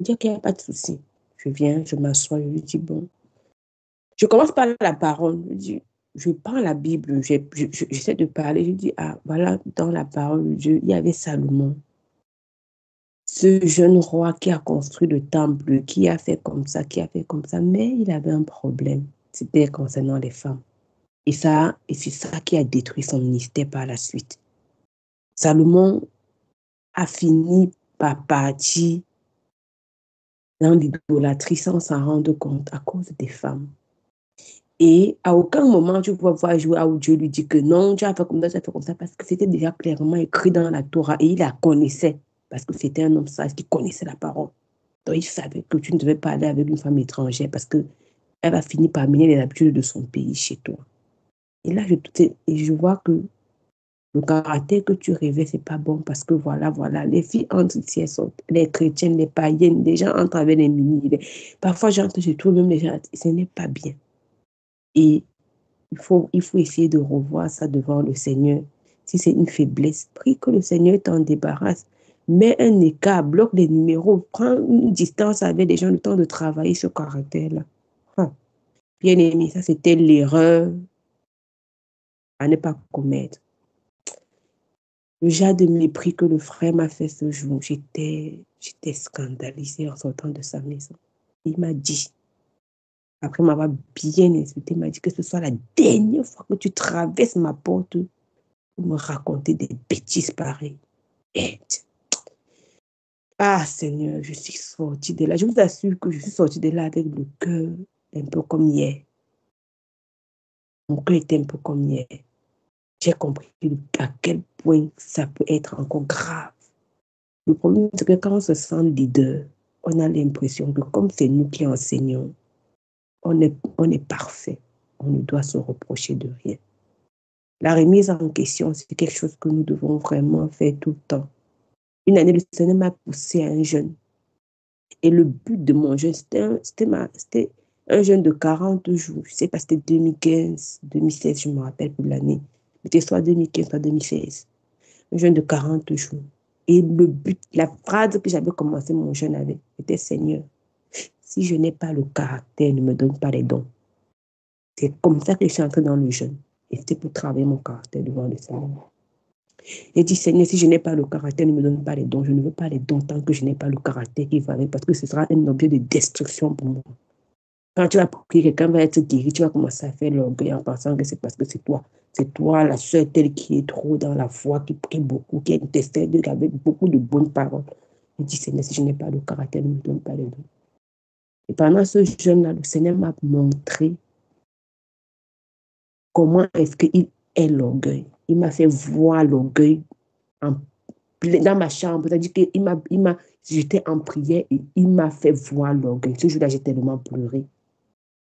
Il dit, OK, il n'y a pas de souci. Je viens, je m'assois, je lui dis, bon. Je commence par la parole. Je prends la Bible, j'essaie de parler. Je dis, ah, voilà, dans la parole de Dieu, il y avait Salomon. Ce jeune roi qui a construit le temple, qui a fait comme ça, mais il avait un problème. C'était concernant les femmes. Et c'est ça qui a détruit son ministère par la suite. Salomon a fini par partir dans l'idolâtrie sans s'en rendre compte à cause des femmes. Et à aucun moment, tu peux voir jouer où Dieu lui dit que non, tu as fait comme ça, tu as fait comme ça, parce que c'était déjà clairement écrit dans la Torah et il la connaissait, parce que c'était un homme sage qui connaissait la parole. Donc, il savait que tu ne devais pas aller avec une femme étrangère parce qu'elle va finir par mener les habitudes de son pays chez toi. Et là, je vois que le caractère que tu rêvais, ce n'est pas bon parce que voilà, les filles entrent ici, elles sont les chrétiennes, les païennes, les gens entrent avec les mini. Parfois, j'entre, je trouve même les gens, ce n'est pas bien. Et il faut essayer de revoir ça devant le Seigneur. Si c'est une faiblesse, prie que le Seigneur t'en débarrasse. Mets un écart, bloque les numéros, prends une distance avec les gens, le temps de travailler ce caractère-là. Bien aimé, ça c'était l'erreur à ne pas commettre. Le genre de mépris que le frère m'a fait ce jour, j'étais scandalisée en sortant de sa maison. Il m'a dit, après m'avoir bien insulté, il m'a dit que ce soit la dernière fois que tu traverses ma porte pour me raconter des bêtises pareilles. Ah Seigneur, je suis sortie de là. Je vous assure que je suis sortie de là avec le cœur un peu comme hier. Mon cœur était un peu comme hier. J'ai compris à quel point ça peut être encore grave. Le problème, c'est que quand on se sent leader, on a l'impression que comme c'est nous qui enseignons, on est parfait. On ne doit se reprocher de rien. La remise en question, c'est quelque chose que nous devons vraiment faire tout le temps. Une année, le Seigneur m'a poussé à un jeûne. Et le but de mon jeûne, c'était un jeûne de 40 jours. Je ne sais pas, c'était 2015, 2016, je me rappelle plus l'année. C'était soit 2015, soit 2016. Un jeûne de 40 jours. Et le but, la phrase que j'avais commencé mon jeûne avec, était Seigneur, si je n'ai pas le caractère, ne me donne pas les dons. C'est comme ça que je suis entrée dans le jeûne. Et c'était pour travailler mon caractère devant le Seigneur. J'ai dit, Seigneur, si je n'ai pas le caractère, ne me donne pas les dons. Je ne veux pas les dons tant que je n'ai pas le caractère qui va avec, parce que ce sera un objet de destruction pour moi. Quand tu vas prier, quelqu'un va être guéri, tu vas commencer à faire l'orgueil en pensant que c'est parce que c'est toi. C'est toi, la seule telle qui est trop dans la foi, qui prie beaucoup, qui intercède avec beaucoup de bonnes paroles. Je dis, Seigneur, si je n'ai pas le caractère, ne me donne pas les dons. Et pendant ce jeûne-là, le Seigneur m'a montré comment est-ce qu'il est l'orgueil. Il m'a fait voir l'orgueil dans ma chambre. C'est-à-dire que j'étais en prière et il m'a fait voir l'orgueil. Ce jour-là, j'ai tellement pleuré.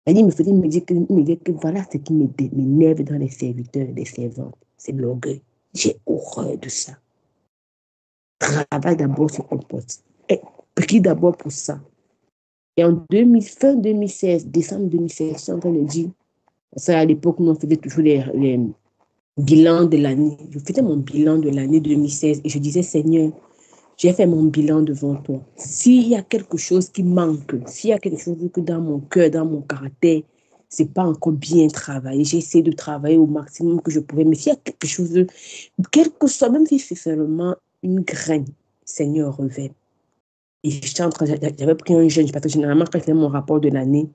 Il me dit que voilà ce qui m'énerve dans les serviteurs et les servantes. C'est l'orgueil. J'ai horreur de ça. Travaille d'abord sur ton poste. Prie d'abord pour ça. Et en fin 2016, décembre 2016, je suis en train de dire, ça à l'époque, nous on faisait toujours les bilans de l'année. Je faisais mon bilan de l'année 2016 et je disais, Seigneur, j'ai fait mon bilan devant toi. S'il y a quelque chose qui manque, s'il y a quelque chose que dans mon cœur, dans mon caractère, c'est pas encore bien travaillé. J'ai essayé de travailler au maximum que je pouvais. Mais s'il y a quelque chose, quel que soit, même si c'est seulement une graine, Seigneur, revêt. Et j'avais pris un jeûne, parce que généralement, quand je faisais mon rapport de l'année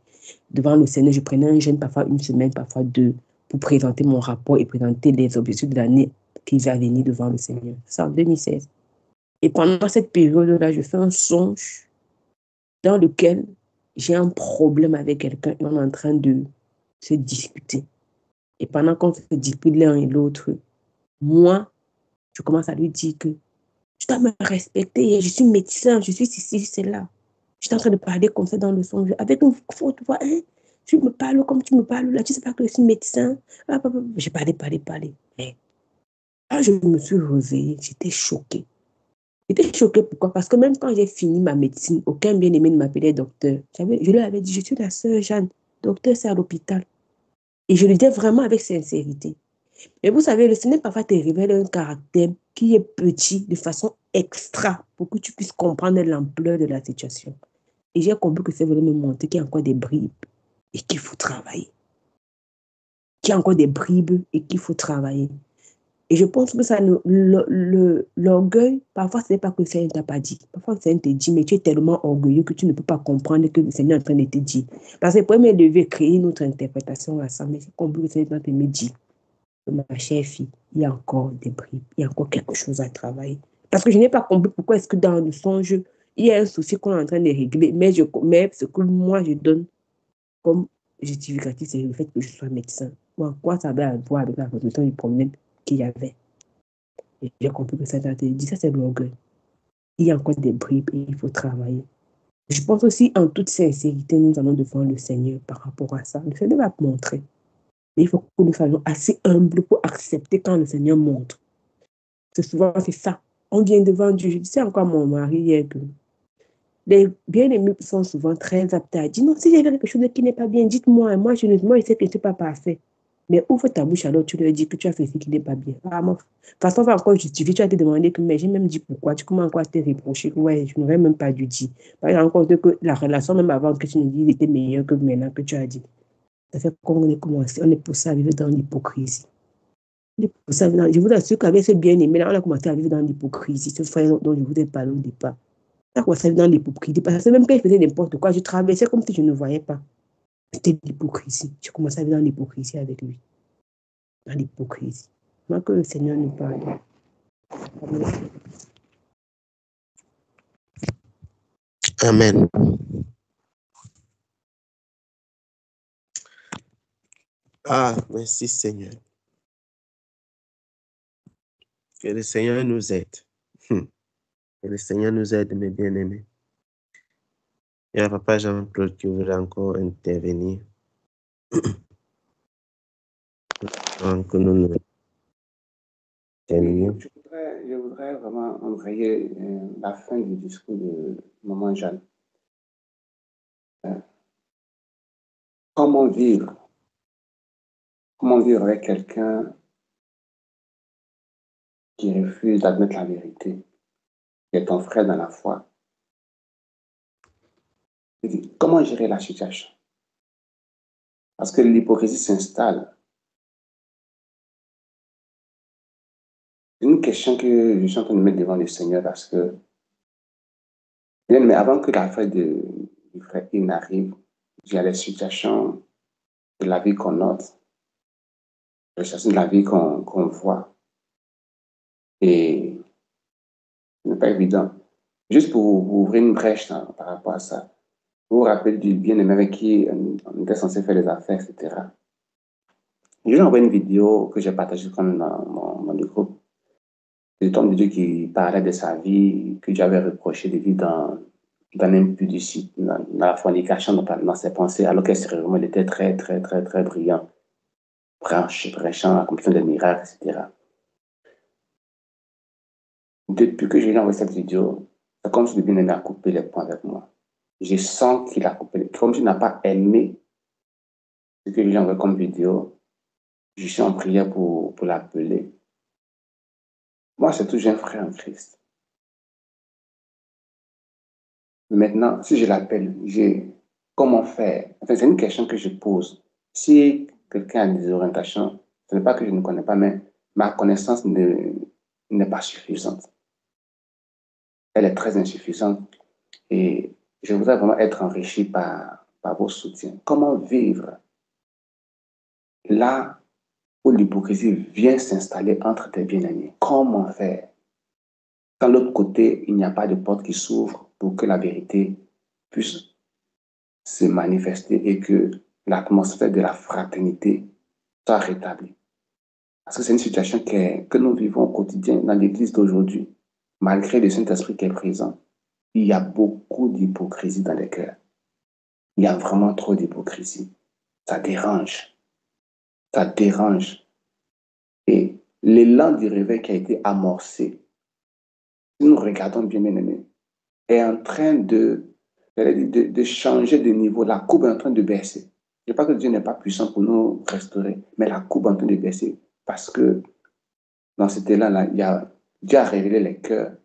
devant le Seigneur, je prenais un jeûne, parfois une semaine, parfois 2, pour présenter mon rapport et présenter les objectifs de l'année qui va venir devant le Seigneur. C'est en 2016. Et pendant cette période-là, je fais un songe dans lequel j'ai un problème avec quelqu'un et on est en train de se discuter. Et pendant qu'on se dispute l'un et l'autre, moi, je commence à lui dire que Tu dois me respecter. Je suis médecin, je suis ici, c'est là. Je suis en train de parler comme ça dans le songe, avec une faute voix. Hein? Tu me parles comme tu me parles là. Tu sais pas que je suis médecin. J'ai parlé. Mais quand je me suis réveillée, j'étais choquée. J'étais choquée, pourquoi? Parce que même quand j'ai fini ma médecine, aucun bien-aimé ne m'appelait docteur. Je leur avais dit, je suis la sœur Jeanne. Docteur, c'est à l'hôpital. Et je le disais vraiment avec sincérité. Mais vous savez, le Seigneur parfois te révèle un caractère qui est petit de façon extra pour que tu puisses comprendre l'ampleur de la situation. Et j'ai compris que c'est vraiment me montrer qu'il y a encore des bribes et qu'il faut travailler. Qu'il y a encore des bribes et qu'il faut travailler. Et je pense que ça, l'orgueil, parfois, ce n'est pas que le Seigneur ne t'a pas dit. Parfois, le Seigneur te dit, mais tu es tellement orgueilleux que tu ne peux pas comprendre que le Seigneur est en train de te dire. Parce que le premier devait créer une autre interprétation à ça, mais c'est comme le Seigneur te dit, ma chère fille, il y a encore des bribes, il y a encore quelque chose à travailler. Parce que je n'ai pas compris pourquoi est-ce que dans le songe, il y a un souci qu'on est en train de régler, mais ce que moi je donne comme justificatif, c'est le fait que je sois médecin. Bon, quoi ça avait à voir avec la résolution du problème qu'il y avait? Et j'ai compris que ça t'a dit, ça c'est l'orgueil. Il y a encore des bribes et il faut travailler. Je pense aussi, en toute sincérité, nous allons devant le Seigneur par rapport à ça. Le Seigneur va te montrer. Mais il faut que nous soyons assez humbles pour accepter quand le Seigneur montre. C'est souvent, c'est ça. On vient devant Dieu. Je disais encore à mon mari hier que les bien-aimés sont souvent très aptes à dire, non, si j'ai quelque chose qui n'est pas bien, dites-moi. Moi, je sais que je ne suis pas parfait. Mais ouvre ta bouche alors, tu leur dis que tu as fait ce qui n'est pas bien. Ah, de toute façon, on va encore justifier. Tu as te demandé que, mais j'ai même dit pourquoi. Tu commences encore à te reprocher que, ouais, je n'aurais même pas dû dire. Par exemple, que la relation, même avant que tu nous dises, était meilleure que maintenant que tu as dit. Ça fait qu'on est commencé, on est poussé à vivre dans l'hypocrisie. Je vous assure qu'avec ce bien-aimé, là, on a commencé à vivre dans l'hypocrisie. Ce frère dont je vous ai parlé au départ. On a commencé à vivre dans l'hypocrisie. Parce que même quand il faisait n'importe quoi, je traversais comme si je ne voyais pas. C'était l'hypocrisie. J'ai commencé à vivre dans l'hypocrisie avec lui. Dans l'hypocrisie. Moi, que le Seigneur nous parle. Amen. Ah, merci Seigneur. Que le Seigneur nous aide. Que le Seigneur nous aide, mes bien-aimés. Il y a Papa Jean-Claude qui voudrait encore intervenir. Donc, nous terminons. Je voudrais vraiment envoyer la fin du discours de Maman Jeanne. Comment vivre avec quelqu'un qui refuse d'admettre la vérité, qui est ton frère dans la foi? Comment gérer la situation? Parce que l'hypocrisie s'installe. C'est une question que je suis en train de mettre devant le Seigneur parce que, bien, mais avant que l'affaire du frère In arrive, il y a les situations de la vie qu'on note, les situations de la vie qu'on voit. Et ce n'est pas évident. Juste pour ouvrir une brèche par rapport à ça, vous vous rappelez du bien-aimé avec qui on était censé faire les affaires, etc. J'ai envoyé une vidéo que j'ai partagée dans le groupe. C'est l'homme de Dieu qui parlait de sa vie, que j'avais reproché de vivre dans l'impudicité, dans la fornication, dans ses pensées, alors qu'extérieurement, il était très, très, très, très brillant, prêchant, accomplissant des miracles, etc. Depuis que j'ai envoyé cette vidéo, c'est comme si le bien-aimé a coupé les points avec moi. Je sens qu'il a coupé les points, comme s'il n'a pas aimé ce que j'ai envoyé comme vidéo. Je suis en prière pour l'appeler. Moi, c'est toujours un frère en Christ. Maintenant, si je l'appelle, comment faire? Enfin, c'est une question que je pose. Si quelqu'un a des orientations, ce n'est pas que je ne connais pas, mais ma connaissance n'est pas suffisante. Elle est très insuffisante et je voudrais vraiment être enrichi par vos soutiens. Comment vivre là où l'hypocrisie vient s'installer entre tes bien-aimés? Comment faire? Quand de l'autre côté, il n'y a pas de porte qui s'ouvre pour que la vérité puisse se manifester et que l'atmosphère de la fraternité soit rétablie. Parce que c'est une situation que nous vivons au quotidien dans l'Église d'aujourd'hui. malgré le Saint-Esprit qui est présent, il y a beaucoup d'hypocrisie dans les cœurs. Il y a vraiment trop d'hypocrisie. Ça dérange. Ça dérange. Et l'élan du réveil qui a été amorcé, si nous regardons bien, bien-aimés, est en train de changer de niveau. La courbe est en train de baisser. Je ne dis pas que Dieu n'est pas puissant pour nous restaurer, mais la courbe est en train de baisser parce que dans cet élan-là, Dieu a révélé les cœurs,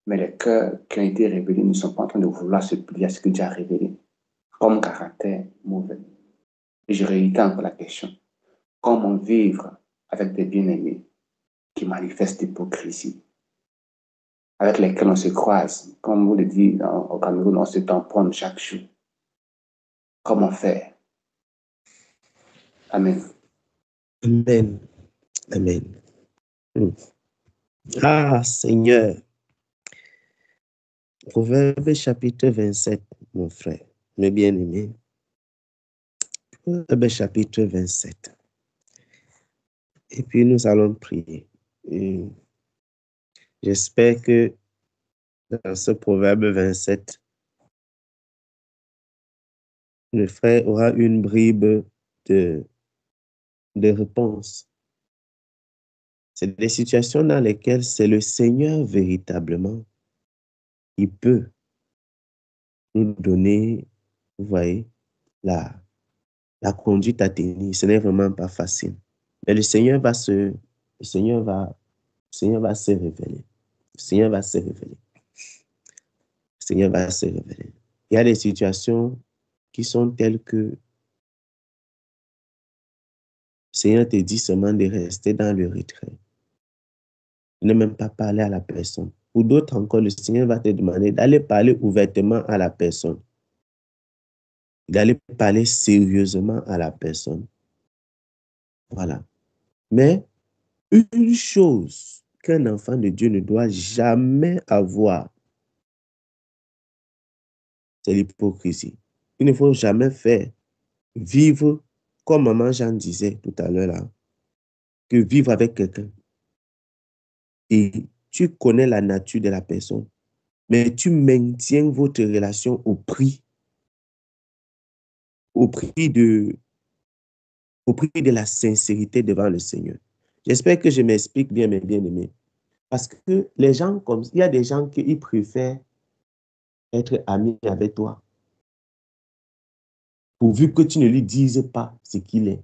mais les cœurs qui ont été révélés ne sont pas en train de vouloir se plier à ce que Dieu a révélé comme caractère mauvais. Et je réitère encore la question. Comment vivre avec des bien-aimés qui manifestent l'hypocrisie, avec lesquels on se croise, comme vous le dites au Cameroun, on se tamponne chaque jour. Comment faire? Amen. Amen. Amen. Ah, Seigneur. Proverbe chapitre 27, mon frère, mes bien-aimés. Proverbe chapitre 27. Et puis nous allons prier. Et j'espère que dans ce proverbe 27, le frère aura une bribe de réponse. C'est des situations dans lesquelles c'est le Seigneur véritablement qui peut nous donner, vous voyez, la conduite à tenir. Ce n'est vraiment pas facile. Mais le Seigneur va se révéler. Le Seigneur va se révéler. Le Seigneur va se révéler. Il y a des situations qui sont telles que le Seigneur te dit seulement de rester dans le retrait. Ne même pas parler à la personne. Pour d'autres encore, le Seigneur va te demander d'aller parler ouvertement à la personne. D'aller parler sérieusement à la personne. Voilà. Mais une chose qu'un enfant de Dieu ne doit jamais avoir, c'est l'hypocrisie. Il ne faut jamais faire vivre, comme maman Jean disait tout à l'heure là, que vivre avec quelqu'un. Et tu connais la nature de la personne, mais tu maintiens votre relation au prix de la sincérité devant le Seigneur. J'espère que je m'explique bien, mes bien-aimés. Parce que les gens comme il y a des gens qui préfèrent être amis avec toi, pourvu que tu ne lui dises pas ce qu'il est.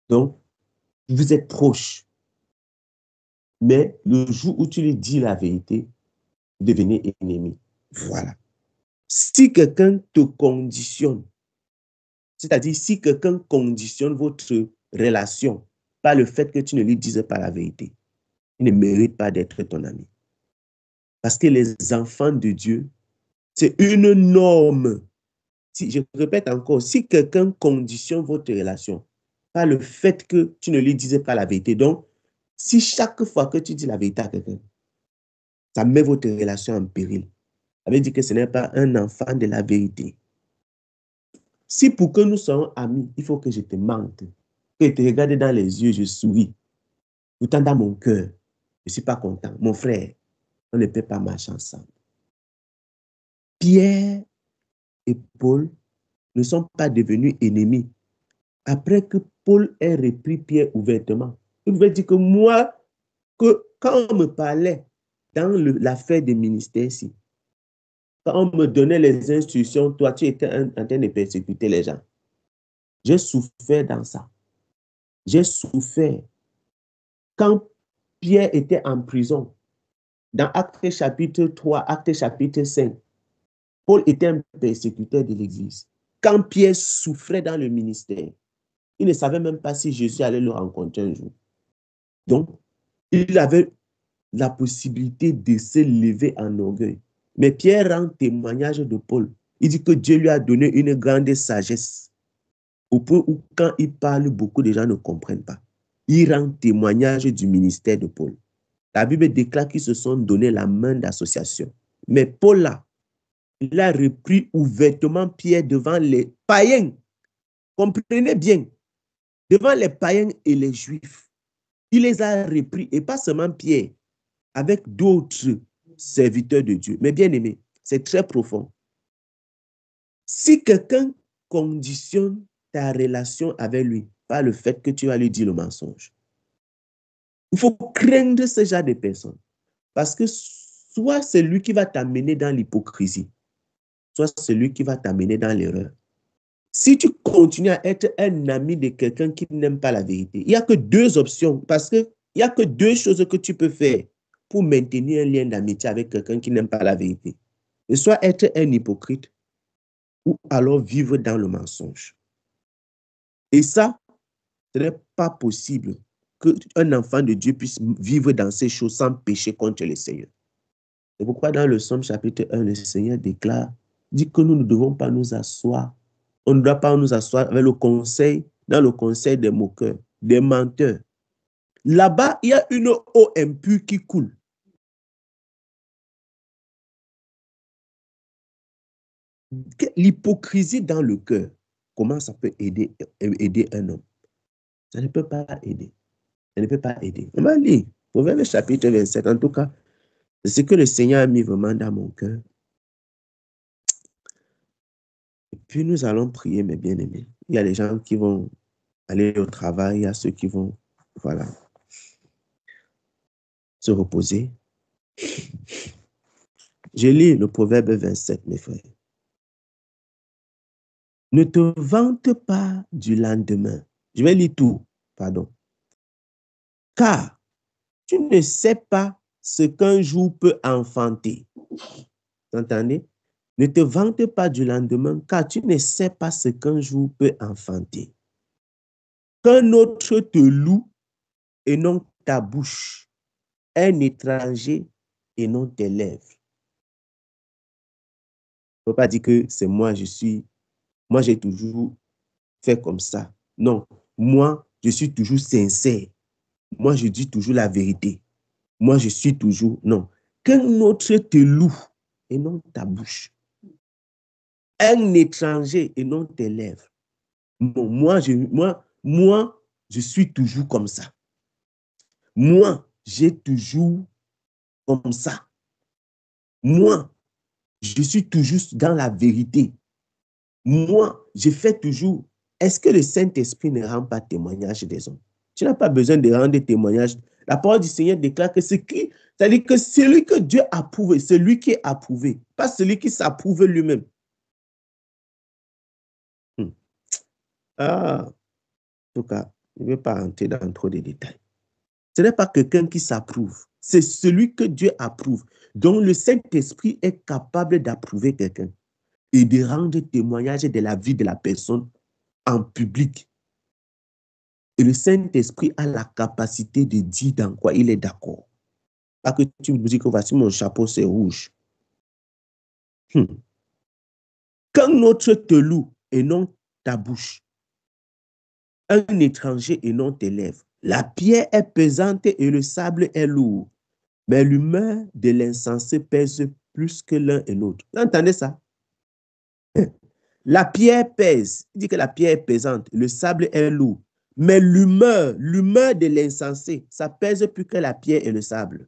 Donc, vous êtes proches. Mais le jour où tu lui dis la vérité, vous devenez ennemis. Voilà. Si quelqu'un te conditionne, c'est-à-dire si quelqu'un conditionne votre relation par le fait que tu ne lui dises pas la vérité, il ne mérite pas d'être ton ami. Parce que les enfants de Dieu, c'est une norme. Si, je répète encore, si quelqu'un conditionne votre relation par le fait que tu ne lui dises pas la vérité, donc si chaque fois que tu dis la vérité à quelqu'un, ça met votre relation en péril, ça veut dire que ce n'est pas un enfant de la vérité. Si pour que nous soyons amis, il faut que je te mente, que je te regarde dans les yeux, je souris. Pourtant, dans mon cœur, je ne suis pas content. Mon frère, on ne peut pas marcher ensemble. Pierre et Paul ne sont pas devenus ennemis après que Paul ait repris Pierre ouvertement. Il pouvait dire que moi, quand on me parlait dans l'affaire des ministères ici, quand on me donnait les instructions, toi, tu étais en train de persécuter les gens. J'ai souffert dans ça. J'ai souffert. Quand Pierre était en prison, dans Actes chapitre 3, Actes chapitre 5, Paul était un persécuteur de l'Église. Quand Pierre souffrait dans le ministère, il ne savait même pas si Jésus allait le rencontrer un jour. Donc, il avait la possibilité de se lever en orgueil. Mais Pierre rend témoignage de Paul. Il dit que Dieu lui a donné une grande sagesse. Au point où quand il parle, beaucoup de gens ne comprennent pas. Il rend témoignage du ministère de Paul. La Bible déclare qu'ils se sont donné la main d'association. Mais Paul, là, il a repris ouvertement Pierre devant les païens. Comprenez bien, devant les païens et les juifs. Il les a repris, et pas seulement Pierre, avec d'autres serviteur de Dieu. Mais bien aimé, c'est très profond. Si quelqu'un conditionne ta relation avec lui par le fait que tu vas lui dire le mensonge, il faut craindre ce genre de personnes. Parce que soit c'est lui qui va t'amener dans l'hypocrisie, soit c'est lui qui va t'amener dans l'erreur. Si tu continues à être un ami de quelqu'un qui n'aime pas la vérité, il n'y a que deux options, parce qu'il n'y a que deux choses que tu peux faire pour maintenir un lien d'amitié avec quelqu'un qui n'aime pas la vérité. Et soit être un hypocrite, ou alors vivre dans le mensonge. Et ça, ce n'est pas possible qu'un enfant de Dieu puisse vivre dans ces choses sans pécher contre le Seigneur. C'est pourquoi dans le Somme chapitre 1, le Seigneur déclare, dit que nous ne devons pas nous asseoir. On ne doit pas nous asseoir avec le conseil, dans le conseil des moqueurs, des menteurs. Là-bas, il y a une eau impure qui coule. L'hypocrisie dans le cœur, comment ça peut aider un homme? Ça ne peut pas aider. Ça ne peut pas aider. On va lire Proverbe chapitre 27. En tout cas, c'est ce que le Seigneur a mis vraiment dans mon cœur. Et puis nous allons prier, mes bien-aimés. Il y a des gens qui vont aller au travail, il y a ceux qui vont, voilà, se reposer. Je lis le Proverbe 27, mes frères. Ne te vante pas du lendemain. Je vais lire tout, pardon. Car tu ne sais pas ce qu'un jour peut enfanter. Vous entendez? Ne te vante pas du lendemain, car tu ne sais pas ce qu'un jour peut enfanter. Qu'un autre te loue et non ta bouche, un étranger et non tes lèvres. Il ne faut pas dire que c'est moi, j'ai toujours fait comme ça. Non, moi, je suis toujours sincère. Moi, je dis toujours la vérité. Moi, je suis toujours, non. Qu'un autre te loue et non ta bouche. Un étranger et non tes lèvres. Non, moi, je suis toujours comme ça. Moi, j'ai toujours comme ça. Moi, je suis toujours dans la vérité. Moi, je fais toujours. Est-ce que le Saint-Esprit ne rend pas témoignage des hommes? Tu n'as pas besoin de rendre témoignage. La parole du Seigneur déclare que c'est-à-dire que celui que Dieu a approuvé, celui qui est approuvé, pas celui qui s'approuve lui-même. En tout cas, je ne vais pas entrer dans trop de détails. Ce n'est pas quelqu'un qui s'approuve, c'est celui que Dieu approuve. Donc le Saint-Esprit est capable d'approuver quelqu'un et de rendre témoignage de la vie de la personne en public. Et le Saint-Esprit a la capacité de dire dans quoi il est d'accord. Pas que tu me dis que voici mon chapeau, c'est rouge. Qu'un autre te loue et non ta bouche, un étranger et non tes lèvres. La pierre est pesante et le sable est lourd, mais l'humeur de l'insensé pèse plus que l'un et l'autre. Vous entendez ça? La pierre pèse. Il dit que la pierre est pesante, le sable est lourd. Mais l'humeur de l'insensé, ça pèse plus que la pierre et le sable.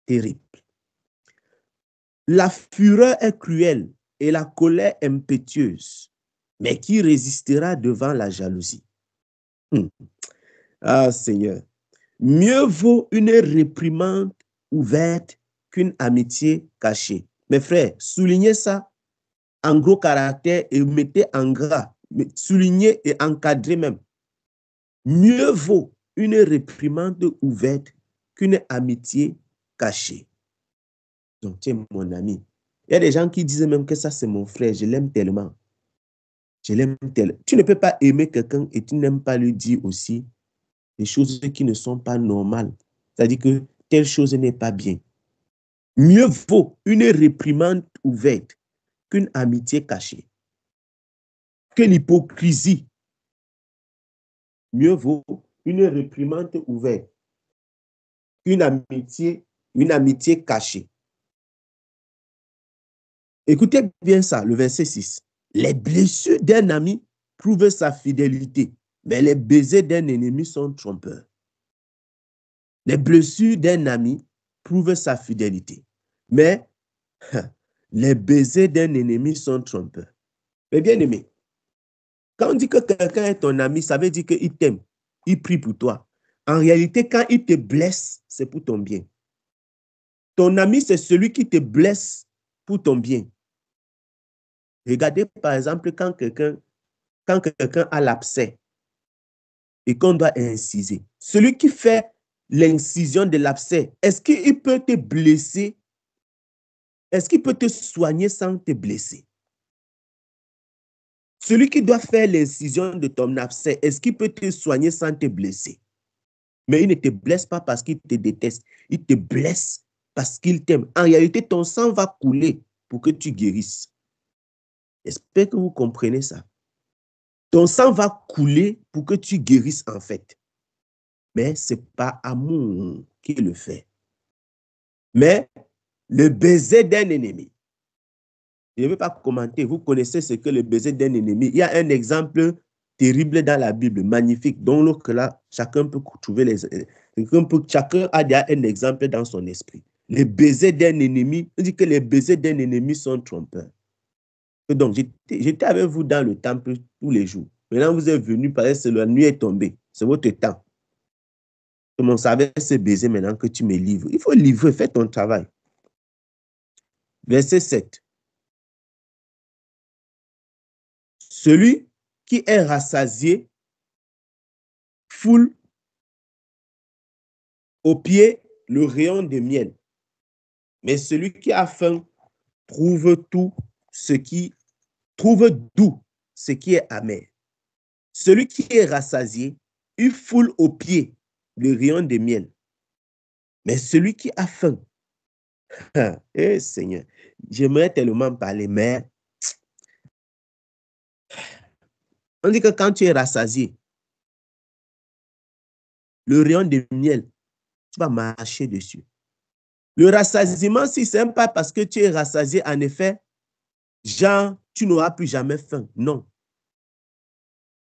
Terrible. La fureur est cruelle et la colère impétueuse, mais qui résistera devant la jalousie? Ah Seigneur, mieux vaut une réprimande ouverte qu'une amitié cachée. Mes frères, soulignez ça en gros caractère et mettez en gras, soulignez et encadrez même. Mieux vaut une réprimande ouverte qu'une amitié cachée. Donc, tu es mon ami. Il y a des gens qui disent même que ça, c'est mon frère, je l'aime tellement. Je l'aime tellement. Tu ne peux pas aimer quelqu'un et tu n'aimes pas lui dire aussi des choses qui ne sont pas normales. C'est-à-dire que telle chose n'est pas bien. Mieux vaut une réprimande ouverte qu'une amitié cachée. Que l'hypocrisie. Mieux vaut une réprimande ouverte qu'une amitié cachée. Écoutez bien ça, le verset 6. Les blessures d'un ami prouvent sa fidélité, mais les baisers d'un ennemi sont trompeurs. Les blessures d'un ami prouve sa fidélité. Mais les baisers d'un ennemi sont trompeurs. Mais bien aimé, quand on dit que quelqu'un est ton ami, ça veut dire qu'il t'aime, il prie pour toi. En réalité, quand il te blesse, c'est pour ton bien. Ton ami, c'est celui qui te blesse pour ton bien. Regardez par exemple quand quelqu'un a l'abcès et qu'on doit inciser. Celui qui fait l'incision de l'abcès, est-ce qu'il peut te blesser? Est-ce qu'il peut te soigner sans te blesser? Celui qui doit faire l'incision de ton abcès, est-ce qu'il peut te soigner sans te blesser? Mais il ne te blesse pas parce qu'il te déteste. Il te blesse parce qu'il t'aime. En réalité, ton sang va couler pour que tu guérisses. J'espère que vous comprenez ça. Ton sang va couler pour que tu guérisses en fait. Mais ce n'est pas amour qui le fait. Mais le baiser d'un ennemi. Je ne vais pas commenter. Vous connaissez ce que le baiser d'un ennemi. Il y a un exemple terrible dans la Bible, magnifique. Donc là, chacun peut trouver chacun a déjà un exemple dans son esprit. Les baisers d'un ennemi, on dit que les baisers d'un ennemi sont trompeurs. Donc, j'étais avec vous dans le temple tous les jours. Maintenant, vous êtes venus parce que la nuit est tombée. C'est votre temps. Comment ça va se baiser maintenant que tu me livres? Il faut livrer, fais ton travail. Verset 7. Celui qui est rassasié foule au pied le rayon de miel. Mais celui qui a faim trouve doux ce qui est amer. Celui qui est rassasié, il foule au pied le rayon de miel. Mais celui qui a faim, Seigneur, j'aimerais tellement parler, mais on dit que quand tu es rassasié, le rayon de miel, tu vas marcher dessus. Le rassasiement, si ce n'est pas parce que tu es rassasié, en effet, genre, tu n'auras plus jamais faim. Non.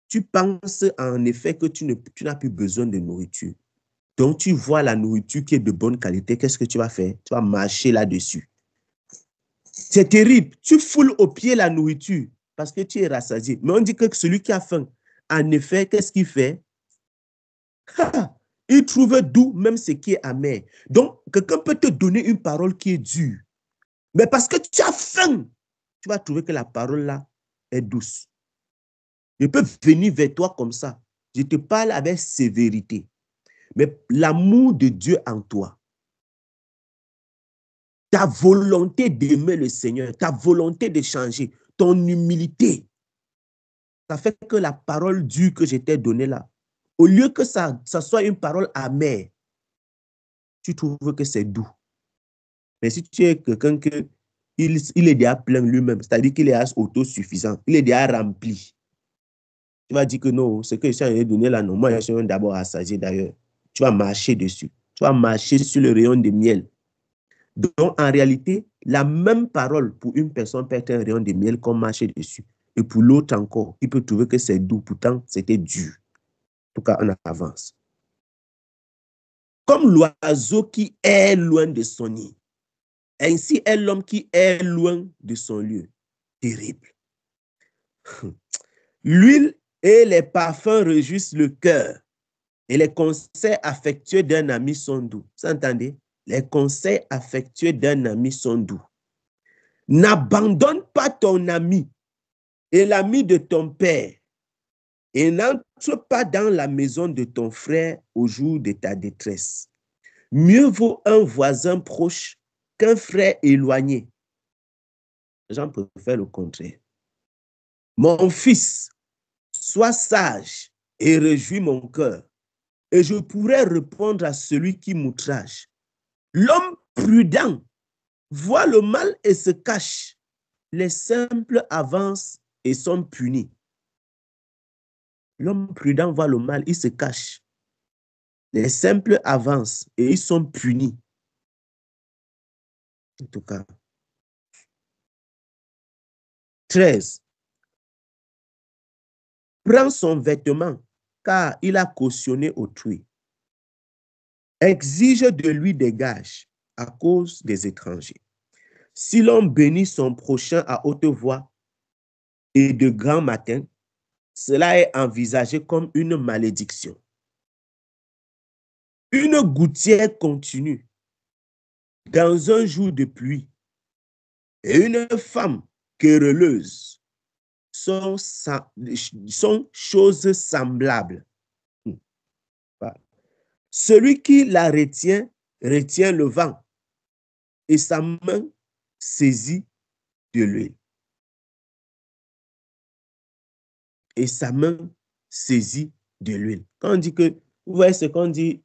Tu penses en effet que tu n'as plus besoin de nourriture. Donc, tu vois la nourriture qui est de bonne qualité, qu'est-ce que tu vas faire? Tu vas marcher là-dessus. C'est terrible. Tu foules au pied la nourriture parce que tu es rassasié. Mais on dit que celui qui a faim, en effet, qu'est-ce qu'il fait? Il trouve doux même ce qui est amer. Donc, quelqu'un peut te donner une parole qui est dure. Mais parce que tu as faim, tu vas trouver que la parole là est douce. Je peux venir vers toi comme ça. Je te parle avec sévérité. Mais l'amour de Dieu en toi, ta volonté d'aimer le Seigneur, ta volonté de changer, ton humilité, ça fait que la parole dure que je t'ai donnée là, au lieu que ça soit une parole amère, tu trouves que c'est doux. Mais si tu es quelqu'un qui il est déjà plein lui-même, c'est-à-dire qu'il est autosuffisant, il est déjà rempli, tu vas dire que non, ce que je suis donné là, non, moi je suis d'abord rassasié d'ailleurs. Tu vas marcher dessus. Tu vas marcher sur le rayon de miel. Donc, en réalité, la même parole pour une personne peut être un rayon de miel qu'on marche dessus. Et pour l'autre encore, il peut trouver que c'est doux. Pourtant, c'était dur. En tout cas, on avance. Comme l'oiseau qui est loin de son nid, ainsi est l'homme qui est loin de son lieu. Terrible. L'huile et les parfums réjouissent le cœur. Et les conseils affectueux d'un ami sont doux. Vous entendez? Les conseils affectueux d'un ami sont doux. N'abandonne pas ton ami et l'ami de ton père et n'entre pas dans la maison de ton frère au jour de ta détresse. Mieux vaut un voisin proche qu'un frère éloigné. J'en préfère le contraire. Mon fils, sois sage et réjouis mon cœur, et je pourrais répondre à celui qui m'outrage. L'homme prudent voit le mal et se cache. Les simples avancent et sont punis. L'homme prudent voit le mal, il se cache. Les simples avancent et ils sont punis. En tout cas. 13. Prends son vêtement, car il a cautionné autrui. Exige de lui des gages, à cause des étrangers. Si l'on bénit son prochain à haute voix et de grand matin, cela est envisagé comme une malédiction. Une gouttière continue dans un jour de pluie et une femme querelleuse sont choses semblables. Celui qui la retient, retient le vent et sa main saisit de l'huile. Et sa main saisit de l'huile. Quand on dit que, vous voyez ce qu'on dit,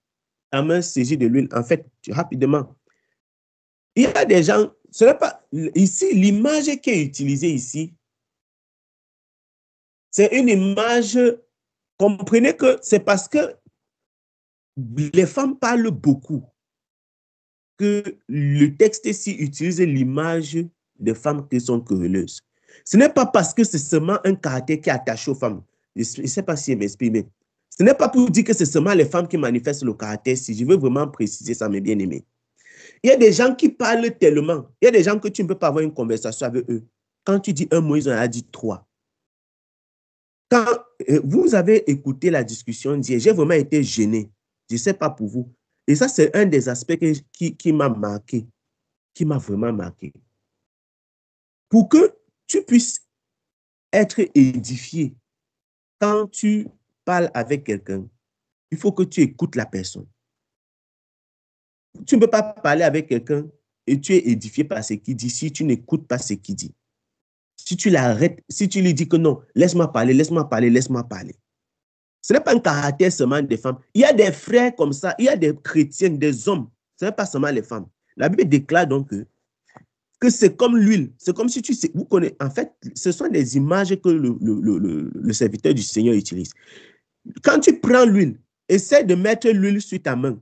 la main saisit de l'huile, en fait, rapidement, il y a des gens, ce n'est pas, ici, l'image qui est utilisée ici, c'est une image, comprenez que c'est parce que les femmes parlent beaucoup que le texte ici utilise l'image des femmes qui sont querelleuses. Ce n'est pas parce que c'est seulement un caractère qui est attaché aux femmes. Je ne sais pas si je m'exprime. Ce n'est pas pour dire que c'est seulement les femmes qui manifestent le caractère. Si je veux vraiment préciser ça, mes bien-aimés. Il y a des gens qui parlent tellement. Il y a des gens que tu ne peux pas avoir une conversation avec eux. Quand tu dis un mot, ils en ont dit trois. Quand vous avez écouté la discussion d'hier, j'ai vraiment été gêné. Je ne sais pas pour vous. Et ça, c'est un des aspects qui m'a marqué, qui m'a vraiment marqué. Pour que tu puisses être édifié quand tu parles avec quelqu'un, il faut que tu écoutes la personne. Tu ne peux pas parler avec quelqu'un et tu es édifié par ce qu'il dit si tu n'écoutes pas ce qu'il dit. Si tu l'arrêtes, si tu lui dis que non, laisse-moi parler, laisse-moi parler, laisse-moi parler. Ce n'est pas un caractère seulement des femmes. Il y a des frères comme ça, il y a des chrétiens, des hommes. Ce n'est pas seulement les femmes. La Bible déclare donc que c'est comme l'huile. C'est comme si tu sais, vous connaissez. En fait, ce sont des images que le serviteur du Seigneur utilise. Quand tu prends l'huile, essaie de mettre l'huile sur ta main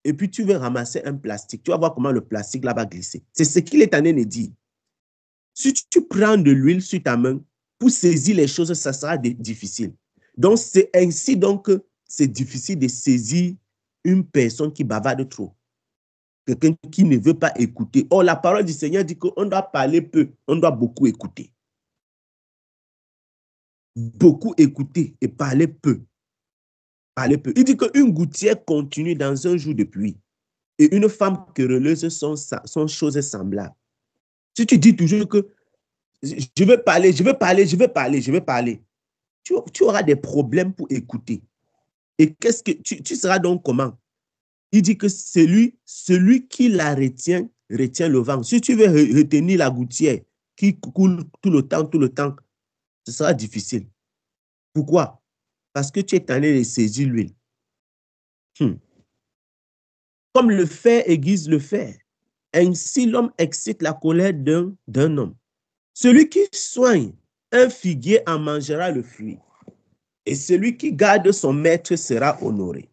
et puis tu veux ramasser un plastique. Tu vas voir comment le plastique là va glisser. C'est ce qu'il est en train de dire. Si tu prends de l'huile sur ta main, pour saisir les choses, ça sera difficile. Donc, c'est ainsi donc que c'est difficile de saisir une personne qui bavarde trop. Quelqu'un qui ne veut pas écouter. Or, la parole du Seigneur dit qu'on doit parler peu, on doit beaucoup écouter. Beaucoup écouter et parler peu. Parler peu. Il dit qu'une gouttière continue dans un jour de pluie et une femme querelleuse sont choses semblables. Si tu dis toujours que je veux parler, je veux parler, je veux parler, je veux parler, tu auras des problèmes pour écouter. Et qu'est-ce que tu seras donc comment? Il dit que celui qui la retient le vent. Si tu veux retenir la gouttière qui coule tout le temps, ce sera difficile. Pourquoi? Parce que tu es en train de saisir l'huile. Comme le fer aiguise le fer, ainsi l'homme excite la colère d'un homme. Celui qui soigne un figuier en mangera le fruit, et celui qui garde son maître sera honoré.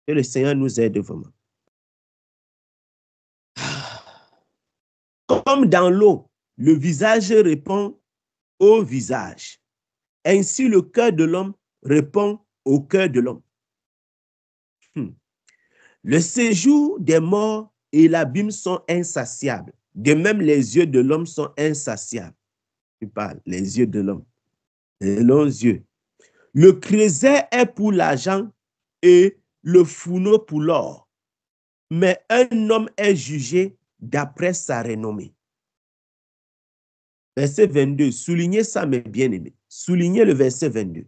Que le Seigneur nous aide vraiment. Comme dans l'eau, le visage répond au visage. Ainsi, le cœur de l'homme répond au cœur de l'homme. Le séjour des morts et l'abîme sont insatiables. De même, les yeux de l'homme sont insatiables. Tu parles, les yeux de l'homme. Les longs yeux. Le creuset est pour l'argent et le fourneau pour l'or. Mais un homme est jugé d'après sa renommée. Verset 22. Soulignez ça, mes bien-aimés. Soulignez le verset 22.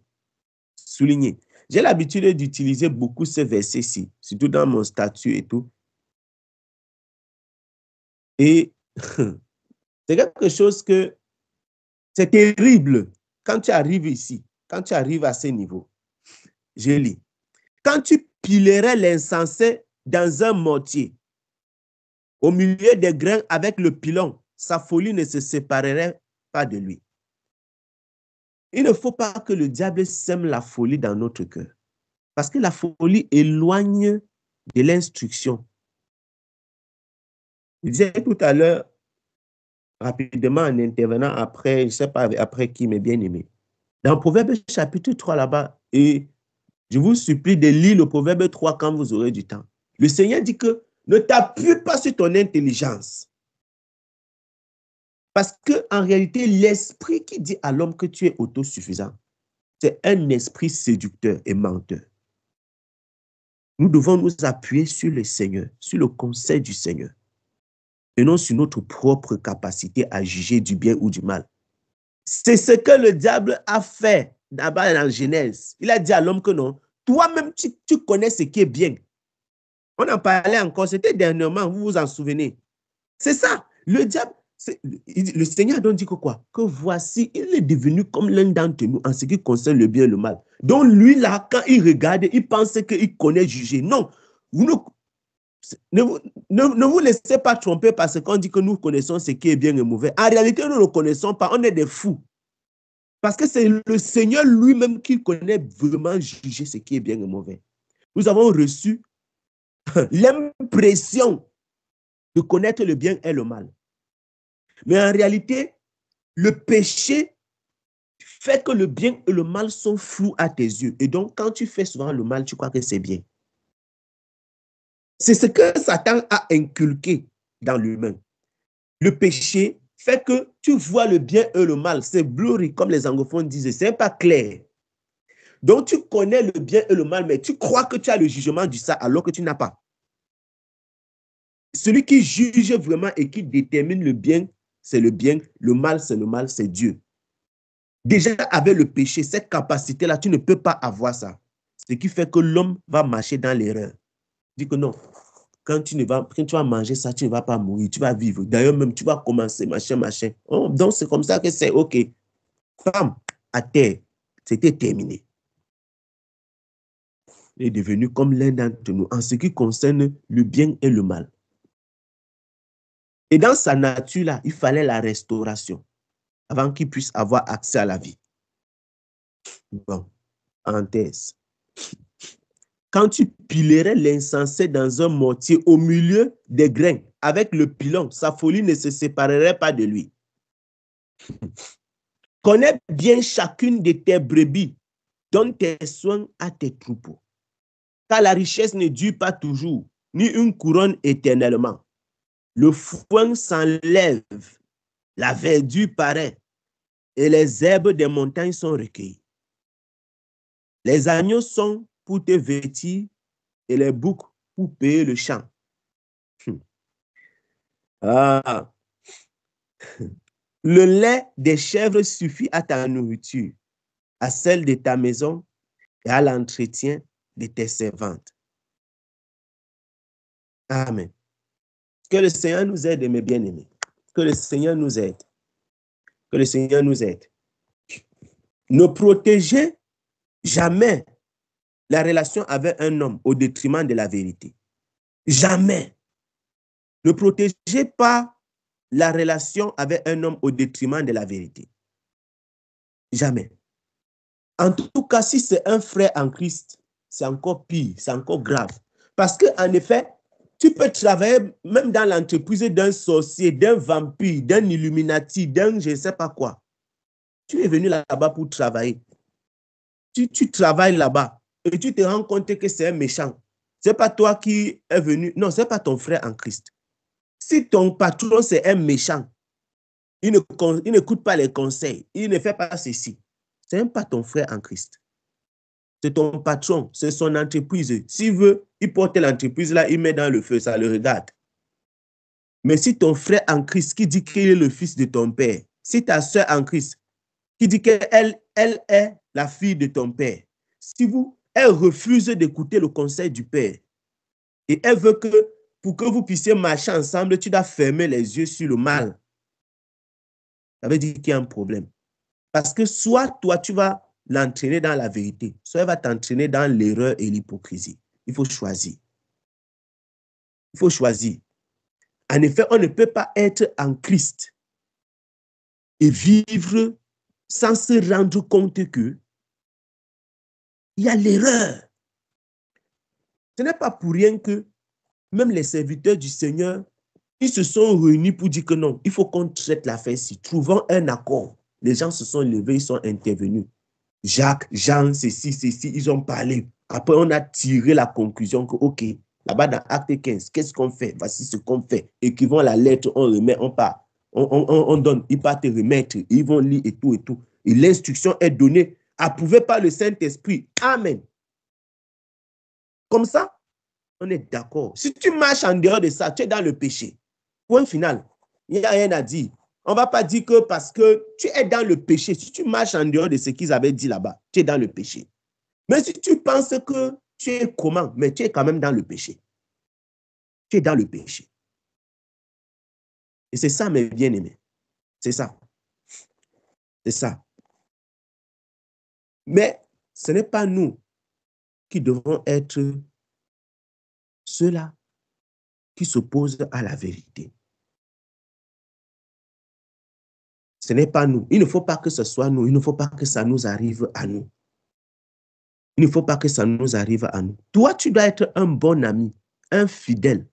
Soulignez. J'ai l'habitude d'utiliser beaucoup ce verset-ci, surtout dans mon statut et tout. Et c'est quelque chose que c'est terrible quand tu arrives ici, quand tu arrives à ce niveau. Je lis. Quand tu pilerais l'insensé dans un mortier, au milieu des grains avec le pilon, sa folie ne se séparerait pas de lui. Il ne faut pas que le diable sème la folie dans notre cœur. Parce que la folie éloigne de l'instruction. Je disais tout à l'heure, rapidement en intervenant après, je ne sais pas après qui m'est bien aimé. Dans Proverbe chapitre 3 là-bas, et je vous supplie de lire le Proverbe 3 quand vous aurez du temps. Le Seigneur dit que Ne t'appuie pas sur ton intelligence. Parce qu'en réalité, l'esprit qui dit à l'homme que tu es autosuffisant, c'est un esprit séducteur et menteur. Nous devons nous appuyer sur le Seigneur, sur le conseil du Seigneur, et non sur notre propre capacité à juger du bien ou du mal. C'est ce que le diable a fait d'abord dans Genèse. Il a dit à l'homme que non, toi-même, tu connais ce qui est bien. On en parlait encore, c'était dernièrement, vous vous en souvenez. C'est ça, le diable, le Seigneur a donc dit que quoi? Que voici, il est devenu comme l'un d'entre nous en ce qui concerne le bien et le mal. Donc lui là, quand il regarde, il pense qu'il connaît juger. Non, ne vous laissez pas tromper parce qu'on dit que nous connaissons ce qui est bien et mauvais. En réalité, nous ne le connaissons pas, on est des fous. Parce que c'est le Seigneur lui-même qui connaît vraiment juger ce qui est bien et mauvais. Nous avons reçu l'impression de connaître le bien et le mal. Mais en réalité, le péché fait que le bien et le mal sont flous à tes yeux. Et donc, quand tu fais souvent le mal, tu crois que c'est bien. C'est ce que Satan a inculqué dans l'humain. Le péché fait que tu vois le bien et le mal. C'est blurry, comme les anglophones disent. Ce n'est pas clair. Donc, tu connais le bien et le mal, mais tu crois que tu as le jugement du ça alors que tu n'as pas. Celui qui juge vraiment et qui détermine le bien, c'est le bien. Le mal, c'est Dieu. Déjà, avec le péché, cette capacité-là, tu ne peux pas avoir ça. Ce qui fait que l'homme va marcher dans l'erreur. Dis que non, quand tu vas manger ça, tu ne vas pas mourir, tu vas vivre. D'ailleurs, même, tu vas commencer, machin. Oh, donc, c'est comme ça que c'est OK. Femme, à terre, c'était terminé. Il est devenu comme l'un d'entre nous en ce qui concerne le bien et le mal. Et dans sa nature, là, il fallait la restauration avant qu'il puisse avoir accès à la vie. Bon, parenthèse. Quand tu pilerais l'insensé dans un mortier au milieu des grains avec le pilon, sa folie ne se séparerait pas de lui. Connais bien chacune de tes brebis, donne tes soins à tes troupeaux. Car la richesse ne dure pas toujours, ni une couronne éternellement. Le foin s'enlève, la verdure paraît, et les herbes des montagnes sont recueillies. Les agneaux sont pour te vêtir et les boucs pour payer le champ. Ah. Le lait des chèvres suffit à ta nourriture, à celle de ta maison et à l'entretien de tes servantes. Amen. Que le Seigneur nous aide, mes bien-aimés. Que le Seigneur nous aide. Que le Seigneur nous aide. Ne protégez jamais la relation avec un homme au détriment de la vérité. Jamais. Ne protégez pas la relation avec un homme au détriment de la vérité. Jamais. En tout cas, si c'est un frère en Christ, c'est encore pire, c'est encore grave. Parce qu'en effet, tu peux travailler même dans l'entreprise d'un sorcier, d'un vampire, d'un illuminati, d'un je ne sais pas quoi. Tu es venu là-bas pour travailler. Tu travailles là-bas et tu te rends compte que c'est un méchant. Ce n'est pas toi qui es venu. Non, ce n'est pas ton frère en Christ. Si ton patron, c'est un méchant, il n'écoute pas les conseils, il ne fait pas ceci. Ce n'est pas ton frère en Christ. C'est ton patron, c'est son entreprise. S'il veut, il porte l'entreprise là, il met dans le feu, ça le regarde. Mais si ton frère en Christ qui dit qu'il est le fils de ton père, si ta soeur en Christ qui dit qu'elle est la fille de ton père, elle refuse d'écouter le conseil du père et elle veut que pour que vous puissiez marcher ensemble, tu dois fermer les yeux sur le mal. Ça veut dire qu'il y a un problème. Parce que soit toi, tu vas l'entraîner dans la vérité, soit elle va t'entraîner dans l'erreur et l'hypocrisie. Il faut choisir. Il faut choisir. En effet, on ne peut pas être en Christ et vivre sans se rendre compte que il y a l'erreur. Ce n'est pas pour rien que même les serviteurs du Seigneur, ils se sont réunis pour dire que non, il faut qu'on traite l'affaire-ci. Trouvons un accord. Les gens se sont levés, ils sont intervenus. Jacques, Jean, ceci, ils ont parlé. Après, on a tiré la conclusion que, OK, Là-bas, dans Acte 15, qu'est-ce qu'on fait? Voici ce qu'on fait. Écrivons la lettre, on remet, on part. On donne, il va te remettre, ils vont lire et tout et tout. Et l'instruction est donnée, approuvée par le Saint-Esprit. Amen. Comme ça, on est d'accord. Si tu marches en dehors de ça, tu es dans le péché. Point final. Il n'y a rien à dire. On ne va pas dire que parce que tu es dans le péché, si tu marches en dehors de ce qu'ils avaient dit là-bas, tu es dans le péché. Mais si tu penses que tu es comment, mais tu es quand même dans le péché. Tu es dans le péché. Et c'est ça, mes bien-aimés. C'est ça. C'est ça. Mais ce n'est pas nous qui devons être ceux-là qui s'opposent à la vérité. Ce n'est pas nous. Il ne faut pas que ce soit nous. Il ne faut pas que ça nous arrive à nous. Il ne faut pas que ça nous arrive à nous. Toi, tu dois être un bon ami, un fidèle.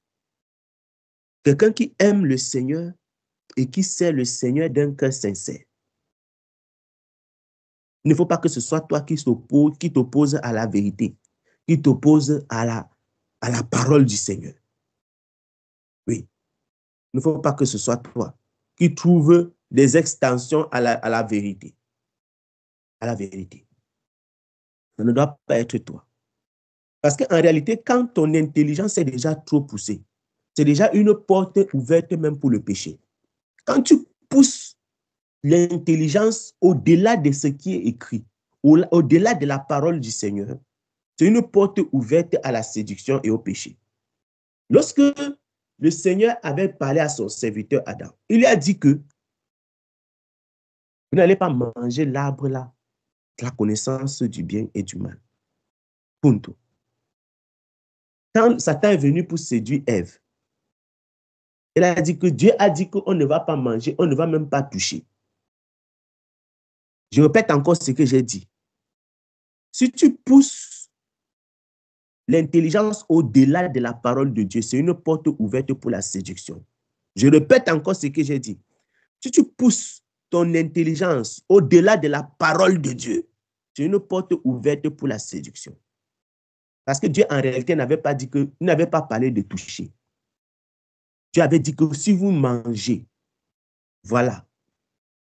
Quelqu'un qui aime le Seigneur et qui sert le Seigneur d'un cœur sincère. Il ne faut pas que ce soit toi qui t'oppose à la vérité, qui t'oppose à la parole du Seigneur. Oui. Il ne faut pas que ce soit toi qui trouve des extensions à la vérité. À la vérité. Ça ne doit pas être toi. Parce qu'en réalité, quand ton intelligence est déjà trop poussée, c'est déjà une porte ouverte même pour le péché. Quand tu pousses l'intelligence au-delà de ce qui est écrit, au-delà de la parole du Seigneur, c'est une porte ouverte à la séduction et au péché. Lorsque le Seigneur avait parlé à son serviteur Adam, il lui a dit que vous n'allez pas manger l'arbre là, de la connaissance du bien et du mal. Punto. Quand Satan est venu pour séduire Ève, il a dit que Dieu a dit qu'on ne va pas manger, on ne va même pas toucher. Je répète encore ce que j'ai dit. Si tu pousses l'intelligence au-delà de la parole de Dieu, c'est une porte ouverte pour la séduction. Je répète encore ce que j'ai dit. Si tu pousses ton intelligence au-delà de la parole de Dieu, c'est une porte ouverte pour la séduction. Parce que Dieu, en réalité, n'avait pas parlé de toucher. Dieu avait dit que si vous mangez, voilà.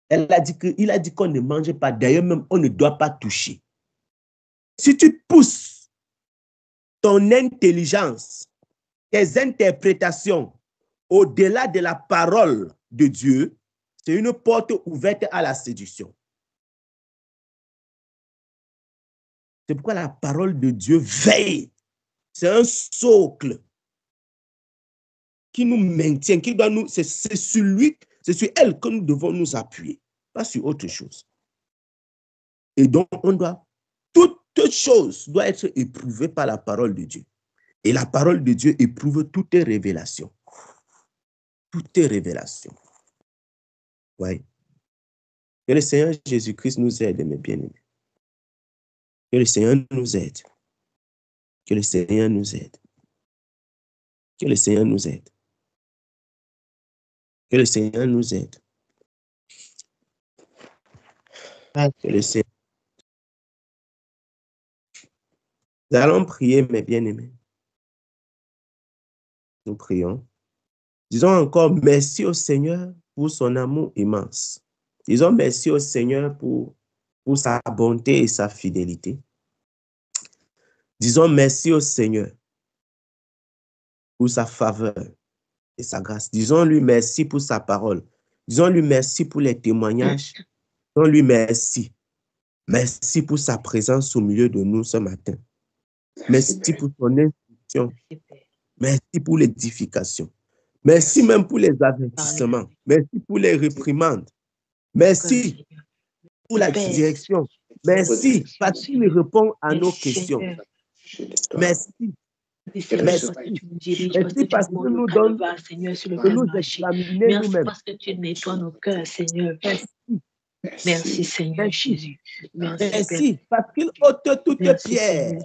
Il a dit qu'on ne mange pas. D'ailleurs, même, on ne doit pas toucher. Si tu pousses ton intelligence, tes interprétations au-delà de la parole de Dieu, c'est une porte ouverte à la séduction. C'est pourquoi la parole de Dieu veille. C'est un socle qui nous maintient, qui doit nous. C'est sur elle que nous devons nous appuyer, pas sur autre chose. Et donc, toute chose doit être éprouvée par la parole de Dieu. Et la parole de Dieu éprouve toute révélation. Toute révélation. Oui. Que le Seigneur Jésus-Christ nous aide, mes bien-aimés. Que le Seigneur nous aide. Que le Seigneur nous aide. Que le Seigneur nous aide. Que le Seigneur nous aide. Que le Seigneur. Nous allons prier, mes bien-aimés. Nous prions. Disons encore merci au Seigneur pour son amour immense. Disons merci au Seigneur pour sa bonté et sa fidélité. Disons merci au Seigneur pour sa faveur et sa grâce. Disons-lui merci pour sa parole. Disons-lui merci pour les témoignages. Disons-lui merci. Merci pour sa présence au milieu de nous ce matin. Merci pour son instruction. Merci pour l'édification. Merci même pour les avertissements. Merci pour les réprimandes. Merci pour la direction. Merci parce qu'il répond à nos questions. Merci. Merci parce que nous donne de nous examiner nous-mêmes. Parce que tu nettoies nos cœurs, Seigneur. Merci, Seigneur Jésus. Merci parce qu'il ôte toute pierre.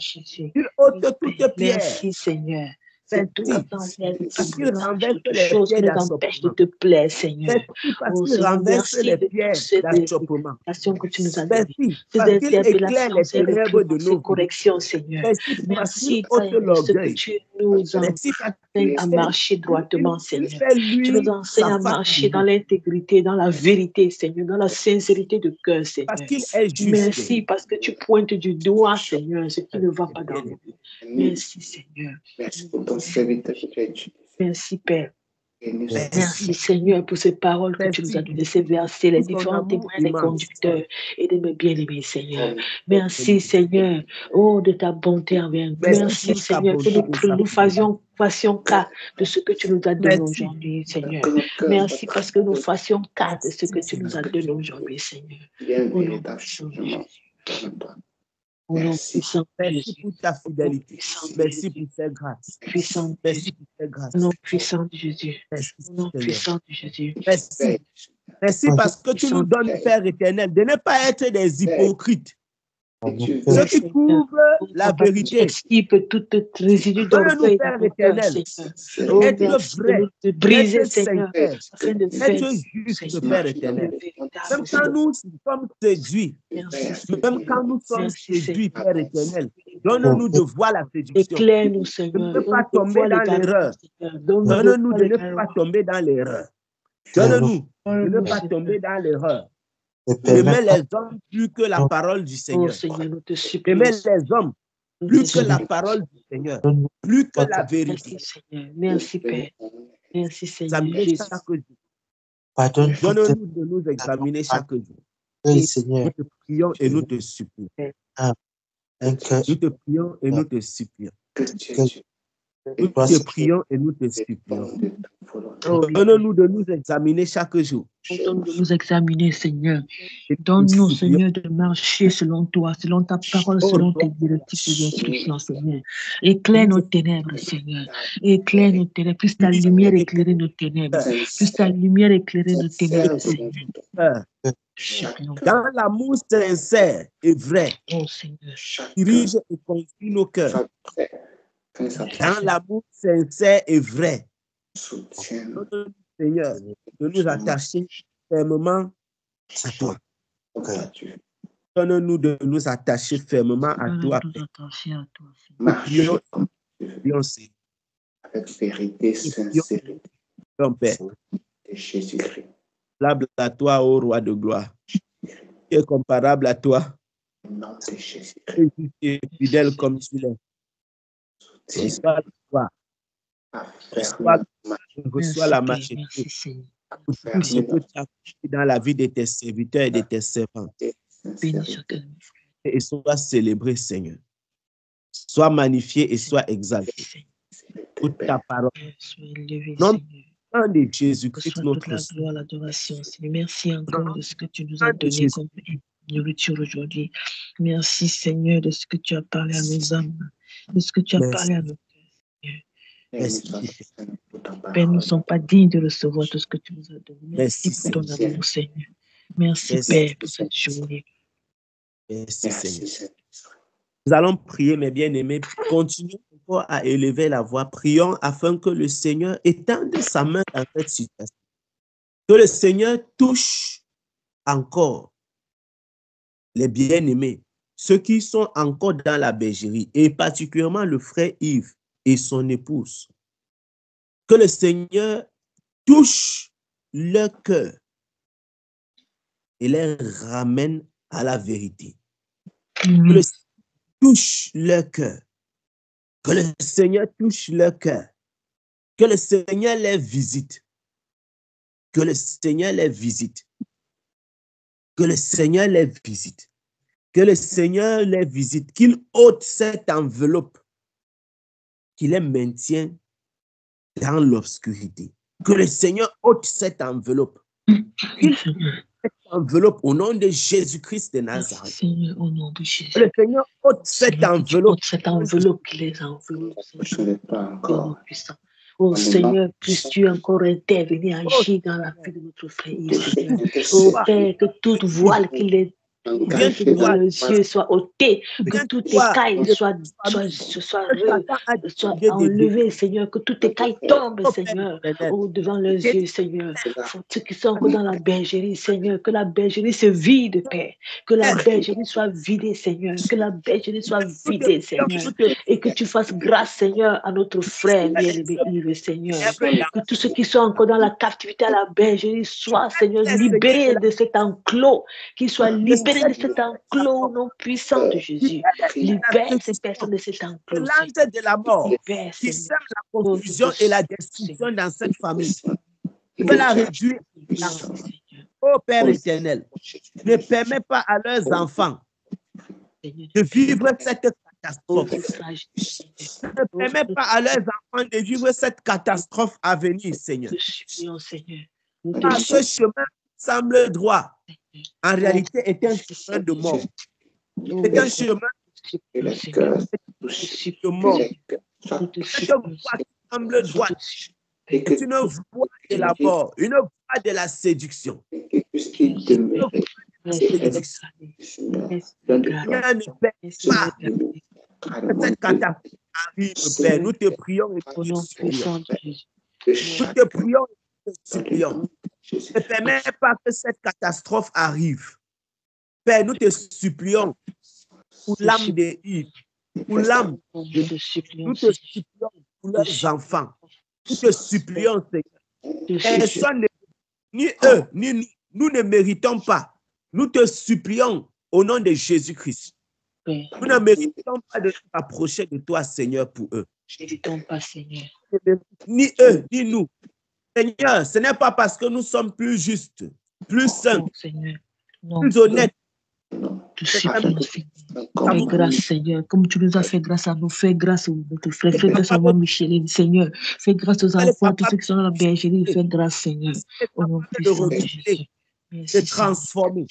Il ôte toute pierre. Merci, Seigneur. c'est tout Merci. envers Parce qu'il toute renverse toute les chose qui pieds nous empêche de d'achoppement. te plaire, Seigneur. Merci parce Oh qu'il Seigneur, renverse merci les de toutes pieds ces d'achoppement. interpellations que tu nous as données. Merci Ces parce qu'il éclaire interpellations, les ces ténèbres de réprimandes, ces nos vies. corrections, Seigneur. Merci parce qu'il Merci, ôte Père, de ce que l'orgueil. tu nous Merci parce enseignes qu'il à fait, marcher droitement, il Seigneur. fait Tu nous lui enseignes sa à face marcher dans de nous. l'intégrité, dans la vérité, Seigneur, dans la sincérité de cœur, Parce Seigneur. qu'il est juste. Merci parce que tu pointes du doigt, Seigneur, ce qui ne va pas dans Bien nous. aimé. Merci, Seigneur. Merci pour ton serviteur que tu as utilisé. Merci, Père. Bénis Merci, Merci. Seigneur, pour ces paroles que tu nous as Merci données, ces versets, les pour ton différents amour témoins des immense. conducteurs et de mes bien-aimés, Seigneur. Merci, Seigneur, oh, de ta bonté envers nous. Merci Merci, pour ta Seigneur, bonté et que sa nous fidélité. fassions cas de ce que tu nous as donné Merci. aujourd'hui, Seigneur. Que nos cœurs Merci soient parce que nous fassions cas de ce Merci, que tu nous as Seigneur. donné aujourd'hui, Seigneur. bien Au nom véritable puissant de changement Jésus. dans toi. Au nom Merci. puissant de Merci Jésus. pour ta Au nom fidélité. puissant de Merci Jésus. pour tes grâces. Puissant de Merci Jésus. pour tes Au grâces. nom puissant de Jésus. Merci, Au nom Seigneur. puissant de Jésus. Merci. Merci parce que tu nous donnes, Père éternel, de ne pas être des hypocrites. Ceux qui Seigneur. couvrent Oh, la papa, vérité. extirpe tout résidu Donne-nous, d'orgueil dans Père nos cœurs, éternel, Seigneur. Oh, être merci de vrai, nous briser, être Seigneur, sincère, afin de faire, être juste, Seigneur, Père le éternel. véritable Même quand nous sommes séduits, Merci, même Seigneur. quand nous sommes Merci, séduits, Seigneur. Père éternel, donne-nous de voir la séduction. Éclaire-nous, De Seigneur. ne pas tomber dans l'erreur. Donne-nous de Donne-nous voir de ne l'éclairement. pas tomber dans l'erreur. Donne-nous de ne Donne-nous, pas Seigneur. tomber dans l'erreur. Et Aimer les hommes plus que la parole du Oh, Seigneur. Seigneur, nous te supplions. Aimer les hommes Nous plus te que la supplions. parole du Seigneur, plus que la vérité. Merci, Seigneur. Merci, Père. Merci, Seigneur Examiner Jésus. chaque jour. pardonne toutes Donne-nous de nous examiner chaque jour. les Seigneur. Nous te prions et nous te supplions. Un cœur Nous te prions et nous te supplions. Que Nous te prions et nous te supplions. Donne-nous de nous examiner chaque jour. Donne de nous examiner, Seigneur. Et nous te Donne-nous, supplions. Seigneur, de marcher selon toi, selon ta parole, Oh, selon toi. tes directives et instructions, Seigneur. Éclaire nos ténèbres, Seigneur. Éclaire nos ténèbres. Puisse ta lumière éclairer nos ténèbres. Puisse ta lumière éclairer nos ténèbres, Seigneur. Supplions. Dans l'amour sincère et vrai, Oh, Seigneur. dirige et conduis nos cœurs. Dans l'amour sincère et vrai, donne-nous, Seigneur, de nous attacher fermement à toi. Donne-nous de nous attacher fermement à toi. Nous attacher à toi, Seigneur. Marcher Prions, Seigneur. avec vérité, sincérité Ton Père, de Jésus-Christ. comparable à toi, ô roi de gloire, qui est comparable à toi, Au nom de Jésus-Christ. et qui est fidèle comme tu l'es. Reçois la gloire, reçois la majesté Merci, Seigneur. pour tout ce que tu as fait dans la vie de tes serviteurs et de tes servants. Bénis chacun. Et sois célébré, Seigneur. Sois magnifié et sois exalté. Pour ta parole. Sois élevé, Non, Seigneur. Au nom de Jésus-Christ, Reçois toute notre la Seigneur. gloire, l'adoration, Seigneur. Merci encore de ce que tu nous as Au nom de donné Jésus. comme nourriture aujourd'hui. Merci, Seigneur, de ce que tu as parlé à nos âmes, de ce que tu as Merci. parlé à nos cœurs. Merci. Père, nous ne sommes pas dignes de recevoir tout ce que tu nous as donné. Merci Merci, pour ton amour, Seigneur. Merci, Merci. Père, pour cette journée. Merci, Seigneur. Merci. Nous allons prier, mes bien-aimés. Continuons encore à élever la voix. Prions afin que le Seigneur étende sa main dans cette situation. Que le Seigneur touche encore les bien-aimés, ceux qui sont encore dans la bergerie, et particulièrement le frère Yves et son épouse. Que le Seigneur touche leur cœur et les ramène à la vérité. Que le Seigneur touche leur cœur. Que le Seigneur touche leur cœur. Que le Seigneur les visite. Que le Seigneur les visite. Que le Seigneur les visite. Que le Seigneur les visite. Qu'il ôte cette enveloppe. Qu'il les maintient dans l'obscurité. Que le Seigneur ôte cette enveloppe. Qu'il ôte cette enveloppe au nom de Jésus-Christ de Nazareth. Seigneur, au nom de Jésus. Que le Seigneur ôte cette Seigneur, que tu enveloppe. ôtes cette enveloppe qui les enveloppe. Je n'ai pas encore. Puissant. Oh Seigneur, puisses-tu encore intervenir, agir dans la vie de notre frère. Seigneur. Oh Père, que toute voile qui les Viens te voir, les yeux soient ôtés, que tout écaille soit enlevé, Seigneur, que tout écaille tombe, Seigneur, devant les yeux, Seigneur. Ceux qui sont encore dans la bergerie, Seigneur, que la bergerie se vide, Père, que la bergerie soit vidée, Seigneur, que la bergerie soit vidée, Seigneur, et que tu fasses grâce, Seigneur, à notre frère, bien-aimé Yves, Seigneur, que tous ceux qui sont encore dans la captivité à la bergerie soient, Seigneur, libérés de cet enclos, qu'ils soient libérés de cet enclos au nom puissant de Jésus. Libère ces personnes de cet enclos. L'ange de la mort Libère, qui Seigneur. sème la confusion et la destruction dans cette famille. Tu vas la réduire. Ô Père éternel, ne permets pas à leurs enfants de vivre cette catastrophe. Ne permets pas à leurs enfants de vivre cette catastrophe à venir, Seigneur. Car ce chemin semble droit. En réalité, est un chemin de mort. C'est un chemin de mort. C'est une voie qui semble droite. C'est une voie de la mort, une voie de la séduction. Rien ne permet pas que cette catastrophe arrive, Père. Nous te prions et nous te supplions. Nous te prions et nous te supplions. Ne permets pas que cette catastrophe arrive. Père, nous te supplions pour l'âme de Yves, pour l'âme de nous te supplions pour leurs enfants. Nous te supplions, Seigneur. Personne, ni eux, ni nous ne méritons pas. Nous te supplions au nom de Jésus-Christ. Nous ne méritons pas de nous approcher de toi, Seigneur, pour eux. Pas, Seigneur. Ni eux, ni nous. Seigneur, ce n'est pas parce que nous sommes plus justes, plus saints, plus honnêtes. Fais grâce, Seigneur, comme tu nous as fait grâce à nous, fais grâce à notre frère, fais grâce à moi, Micheline, Seigneur, fais grâce aux enfants, tous ceux qui sont dans la bergerie, fais grâce, Seigneur, au nom puissant de Jésus. De transformer.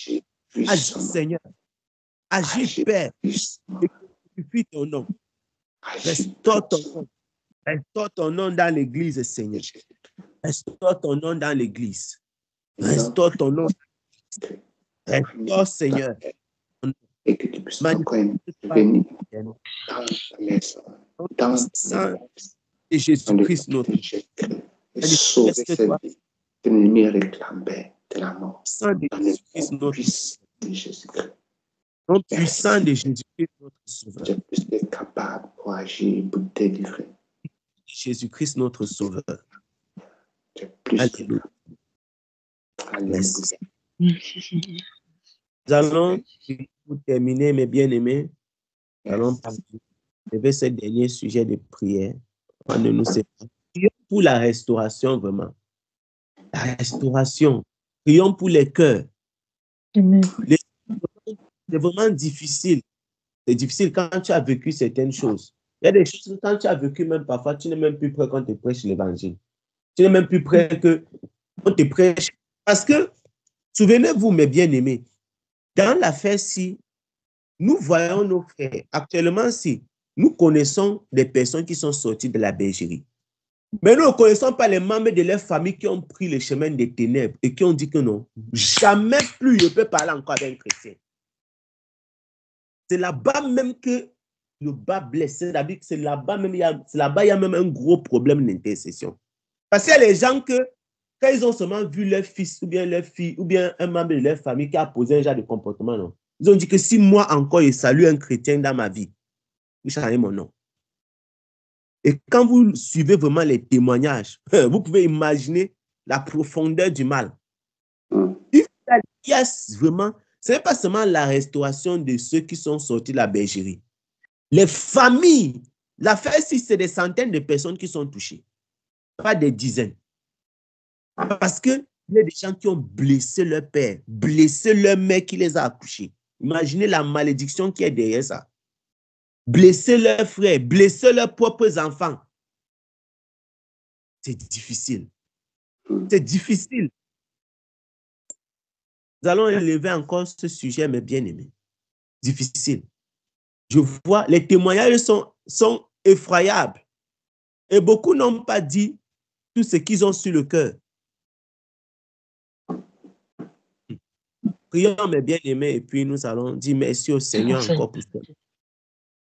Agis, Seigneur. Agis, Père. Glorifie ton nom. Restaure ton nom. Restaure ton nom dans l'église, Seigneur. Restaure ton nom dans l'église. Restaure ton nom. Restaure, Seigneur. Et que tu puisses encore venir dans le sang de Jésus-Christ, notre et sauver cette vie que l'ennemi réclamait de la mort. Sang de Jésus-Christ, notre Jésus-Christ. Nom puissant de Jésus-Christ, notre Sauveur. Tu es plus que capable pour agir, pour délivrer. Jésus-Christ, notre Sauveur. Tu es plus Alléluia. Alléluia. Nous allons, pour terminer, mes bien-aimés, nous allons parler de ce dernier sujet de prière. Prions pour la restauration, vraiment. La restauration. Prions pour les cœurs. C'est vraiment difficile. C'est difficile quand tu as vécu certaines choses. Il y a des choses que quand tu as vécu, même parfois, tu n'es même plus prêt quand tu prêches l'évangile. Tu n'es même plus prêt que on te prêche. Parce que, souvenez-vous, mes bien-aimés, dans l'affaire-ci, nous voyons nos frères. Actuellement, si nous connaissons des personnes qui sont sorties de la bergerie, mais nous ne connaissons pas les membres de leur famille qui ont pris le chemin des ténèbres et qui ont dit que non, jamais plus je peux parler encore avec un chrétien. C'est là-bas même que le bas blesse. C'est-à-dire que c'est là-bas même, il y a même un gros problème d'intercession. Parce qu'il y a les gens que, quand ils ont seulement vu leur fils ou bien leur fille ou bien un membre de leur famille qui a posé un genre de comportement, non, ils ont dit que si moi encore je salue un chrétien dans ma vie, je changerai mon nom. Et quand vous suivez vraiment les témoignages, vous pouvez imaginer la profondeur du mal. Il y a vraiment, ce n'est pas seulement la restauration de ceux qui sont sortis de la bergerie. Les familles, l'affaire, si c'est des centaines de personnes qui sont touchées, pas des dizaines. Parce qu'il y a des gens qui ont blessé leur père, blessé leur mère qui les a accouchés. Imaginez la malédiction qui est derrière ça. Blesser leurs frères, blesser leurs propres enfants. C'est difficile. C'est difficile. Nous allons élever encore ce sujet, mes bien-aimés. Difficile. Je vois, les témoignages sont effroyables. Et beaucoup n'ont pas dit tout ce qu'ils ont sur le cœur. Prions, mes bien-aimés, et puis nous allons dire merci au Seigneur Seigneur. encore pour ça.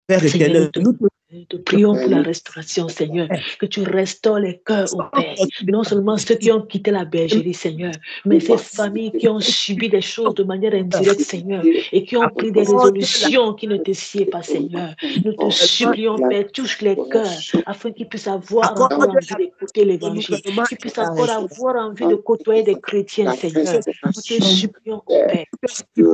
Père Seigneur, éternel, nous nous te prions pour la restauration, Seigneur, que tu restaures les cœurs, au Père. Non seulement ceux qui ont quitté la bergerie, Seigneur, mais ces familles qui ont subi des choses de manière indirecte, Seigneur, et qui ont pris des résolutions qui ne te sied pas, Seigneur. Nous te supplions, Père, touche les cœurs afin qu'ils puissent avoir encore envie d'écouter l'évangile, qu'ils puissent encore avoir envie de côtoyer des chrétiens, Seigneur. Nous te supplions, au Père. Nous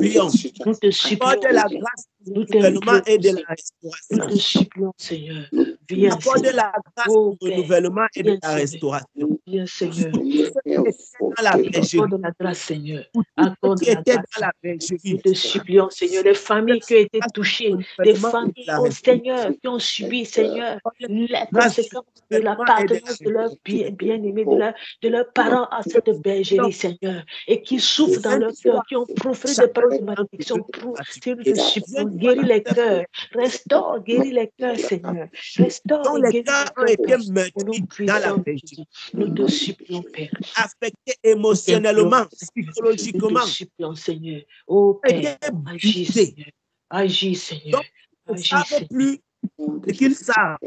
te supplions, de la grâce du renouvellement et de la restauration. nous te supplions, Seigneur. Viens, Accorde Seigneur. la grâce Oh, du renouvellement et de viens, la Seigneur. restauration. Viens, Seigneur. Dans la bergerie, Accorde la grâce, Seigneur. pour tous ceux Accorde qui la étaient grâce. dans la Nous bergerie, te supplions, Seigneur, les familles qui ont été touchées, des familles, oh Seigneur, qui ont subi, Seigneur, les conséquences de l'appartenance de leurs bien-aimés, de leurs parents à cette bergerie, Seigneur, et qui souffrent dans leur cœur, qui ont proféré des paroles de malédiction. Seigneur, nous te supplions, guéris les cœurs, restaure, guéris les cœurs, Seigneur, restaure dont et les guéris cœurs ont les été cœurs. Au nom meurtris dans la puissant de bergerie, Jésus, nous te supplions, Père. affectés émotionnellement, Nous psychologiquement, te supplions, Seigneur. Oh Père, étaient agis, brisés. Seigneur. Agis, Seigneur. Donc, ils ne Agis, savent Seigneur. plus ce qu'ils savent.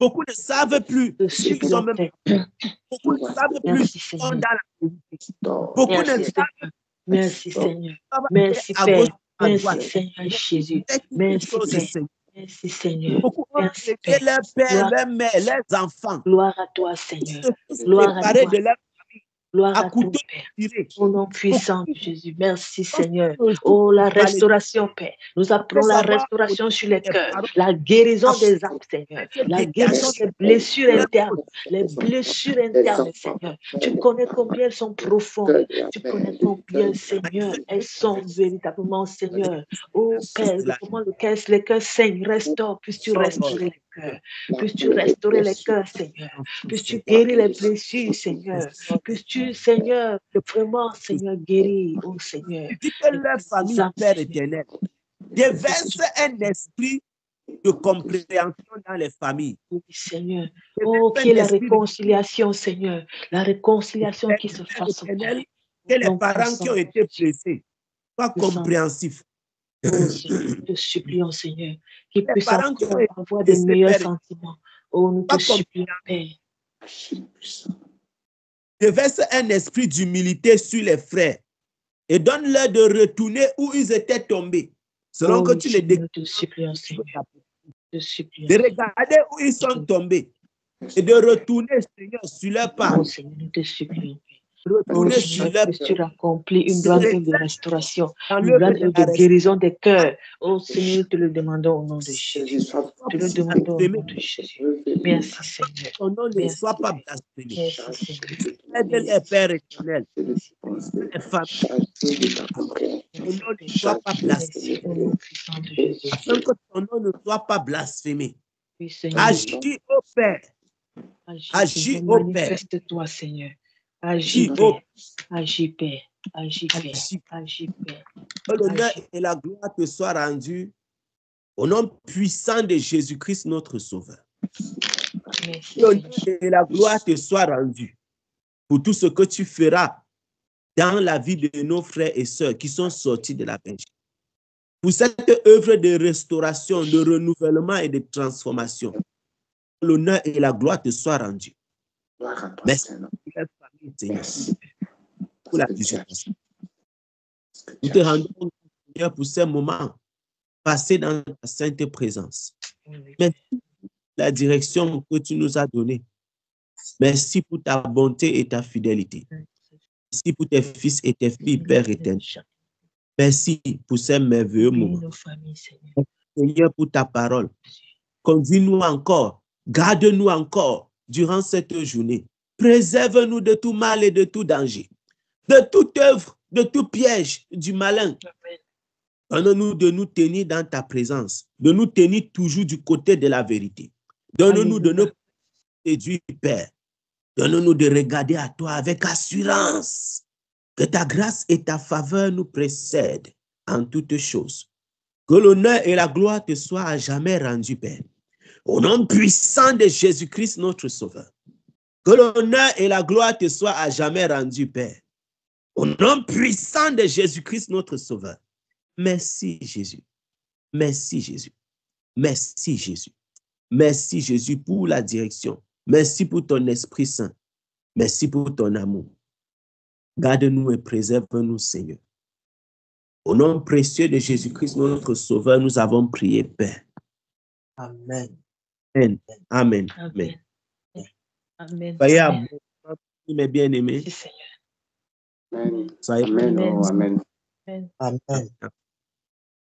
Beaucoup ne savent plus Nous te s'ils sont supplions, même. Père. Beaucoup ne savent plus Merci, s'ils sont Seigneur. dans la vérité. Beaucoup ne Merci, savent Seigneur. Merci, Seigneur. pas Merci, à gauche, Père. à Merci, droite. Seigneur Jésus. C'est une Merci, chose, Père. Seigneur. Merci, Seigneur. Beaucoup ont Merci, laissé Père. leur père, Gloire, leur mère, leurs enfants. gloire à toi, Ils Seigneur. se sont Gloire à séparés toi. de leur Gloire à à toi, couteau Père. tiré. Au nom puissant de Jésus. Merci, Beaucoup Seigneur. ont Oh, la malédiction. restauration, Père. Nous appelons la savoir restauration sur les des cœurs, paroles la guérison des âmes, Seigneur, la guérison déviation des blessures de internes, les blessures internes, Seigneur. Tu connais combien elles sont profondes. Tu connais combien, Seigneur, elles sont véritablement, Seigneur. Oh, Père, comment les cœurs saignent, restaure, puisses-tu restaurer les cœurs. Puisses-tu restaurer les cœurs, Seigneur. Puisses-tu guérir les blessures, Seigneur. Puisses-tu, Seigneur, vraiment, Seigneur, guérir, oh Seigneur. Tu dis que leur famille, Père éternel, déverse un esprit de compréhension dans les familles. Oui, Seigneur. Oh, qui est la réconciliation, Seigneur. La réconciliation qui se fasse au Père. Que les parents qui ont été blessés soient compréhensifs. Oh, Seigneur, nous te supplions, Seigneur, qu'ils puissent parents qui ont été avoir des blessés, meilleurs Père, sentiments. Oh, nous te supplions, Père. Déverse un esprit d'humilité sur les frères et donne-leur de retourner où ils étaient tombés. Selon que tu les Seigneur, nous te supplions, Seigneur. Te supplions, de regarder où ils sont tombés et de retourner, Seigneur, sur leur pas. Oh, Seigneur, nous te supplions. Retourner sur leur que tu accomplis une grande œuvre de restauration, une l'œuvre grande de œuvre la de guérison des cœurs. Oh Seigneur, nous te le demandons au nom de Jésus. Te le demandons au nom de Jésus. Merci Seigneur. Ton nom ne Merci. soit pas blasphémé. Merci Seigneur. Aide-les, Père éternel. Les familles, ton nom ne soit pas blasphémé. Merci au nom puissant de Jésus. Afin que ton nom ne soit pas blasphémé. Oui, Seigneur. Agis au Père. Agis au Père. Manifeste-toi, Seigneur. Agis, Père. Agis, Père. Agis, Père. Agis, Père. Que l'honneur et la gloire te soient rendus au nom puissant de Jésus-Christ, notre Sauveur. Merci, Que l'honneur et la gloire te soient rendus pour tout ce que tu feras dans la vie de nos frères et sœurs qui sont sortis de la bergerie. Pour cette œuvre de restauration, de renouvellement et de transformation, que l'honneur et la gloire te soient rendus. Merci pour la famille, Seigneur, pour la visitation. Nous te rendons, Seigneur, pour ces moments passés dans ta sainte présence. Merci pour la direction que tu nous as donnée. Merci pour ta bonté et ta fidélité. Merci pour tes fils et tes filles, Père éternel. Merci pour ces merveilleux moments. Seigneur, pour ta parole. Conduis-nous encore, garde-nous encore durant cette journée. Préserve-nous de tout mal et de tout danger, de toute œuvre, de tout piège du malin. Donne-nous de nous tenir dans ta présence, de nous tenir toujours du côté de la vérité. Donne-nous de nous séduire, Père. Donne-nous de regarder à toi avec assurance. Que ta grâce et ta faveur nous précèdent en toutes choses. Que l'honneur et la gloire te soient à jamais rendus, Père. Au nom puissant de Jésus-Christ, notre Sauveur. Que l'honneur et la gloire te soient à jamais rendus, Père. Au nom puissant de Jésus-Christ, notre Sauveur. Merci, Jésus. Merci, Jésus. Merci, Jésus. Merci, Jésus, pour la direction. Merci pour ton Esprit Saint. Merci pour ton amour. Garde-nous et préserve-nous, Seigneur. Au nom précieux de Jésus-Christ, notre Sauveur, nous avons prié, Père. Amen. Amen. Amen. Amen. Amen. Soyez à Amen. bon, mes bien-aimés. Merci, Seigneur. Amen. Soyez Amen. Oh, amen. Amen. Amen.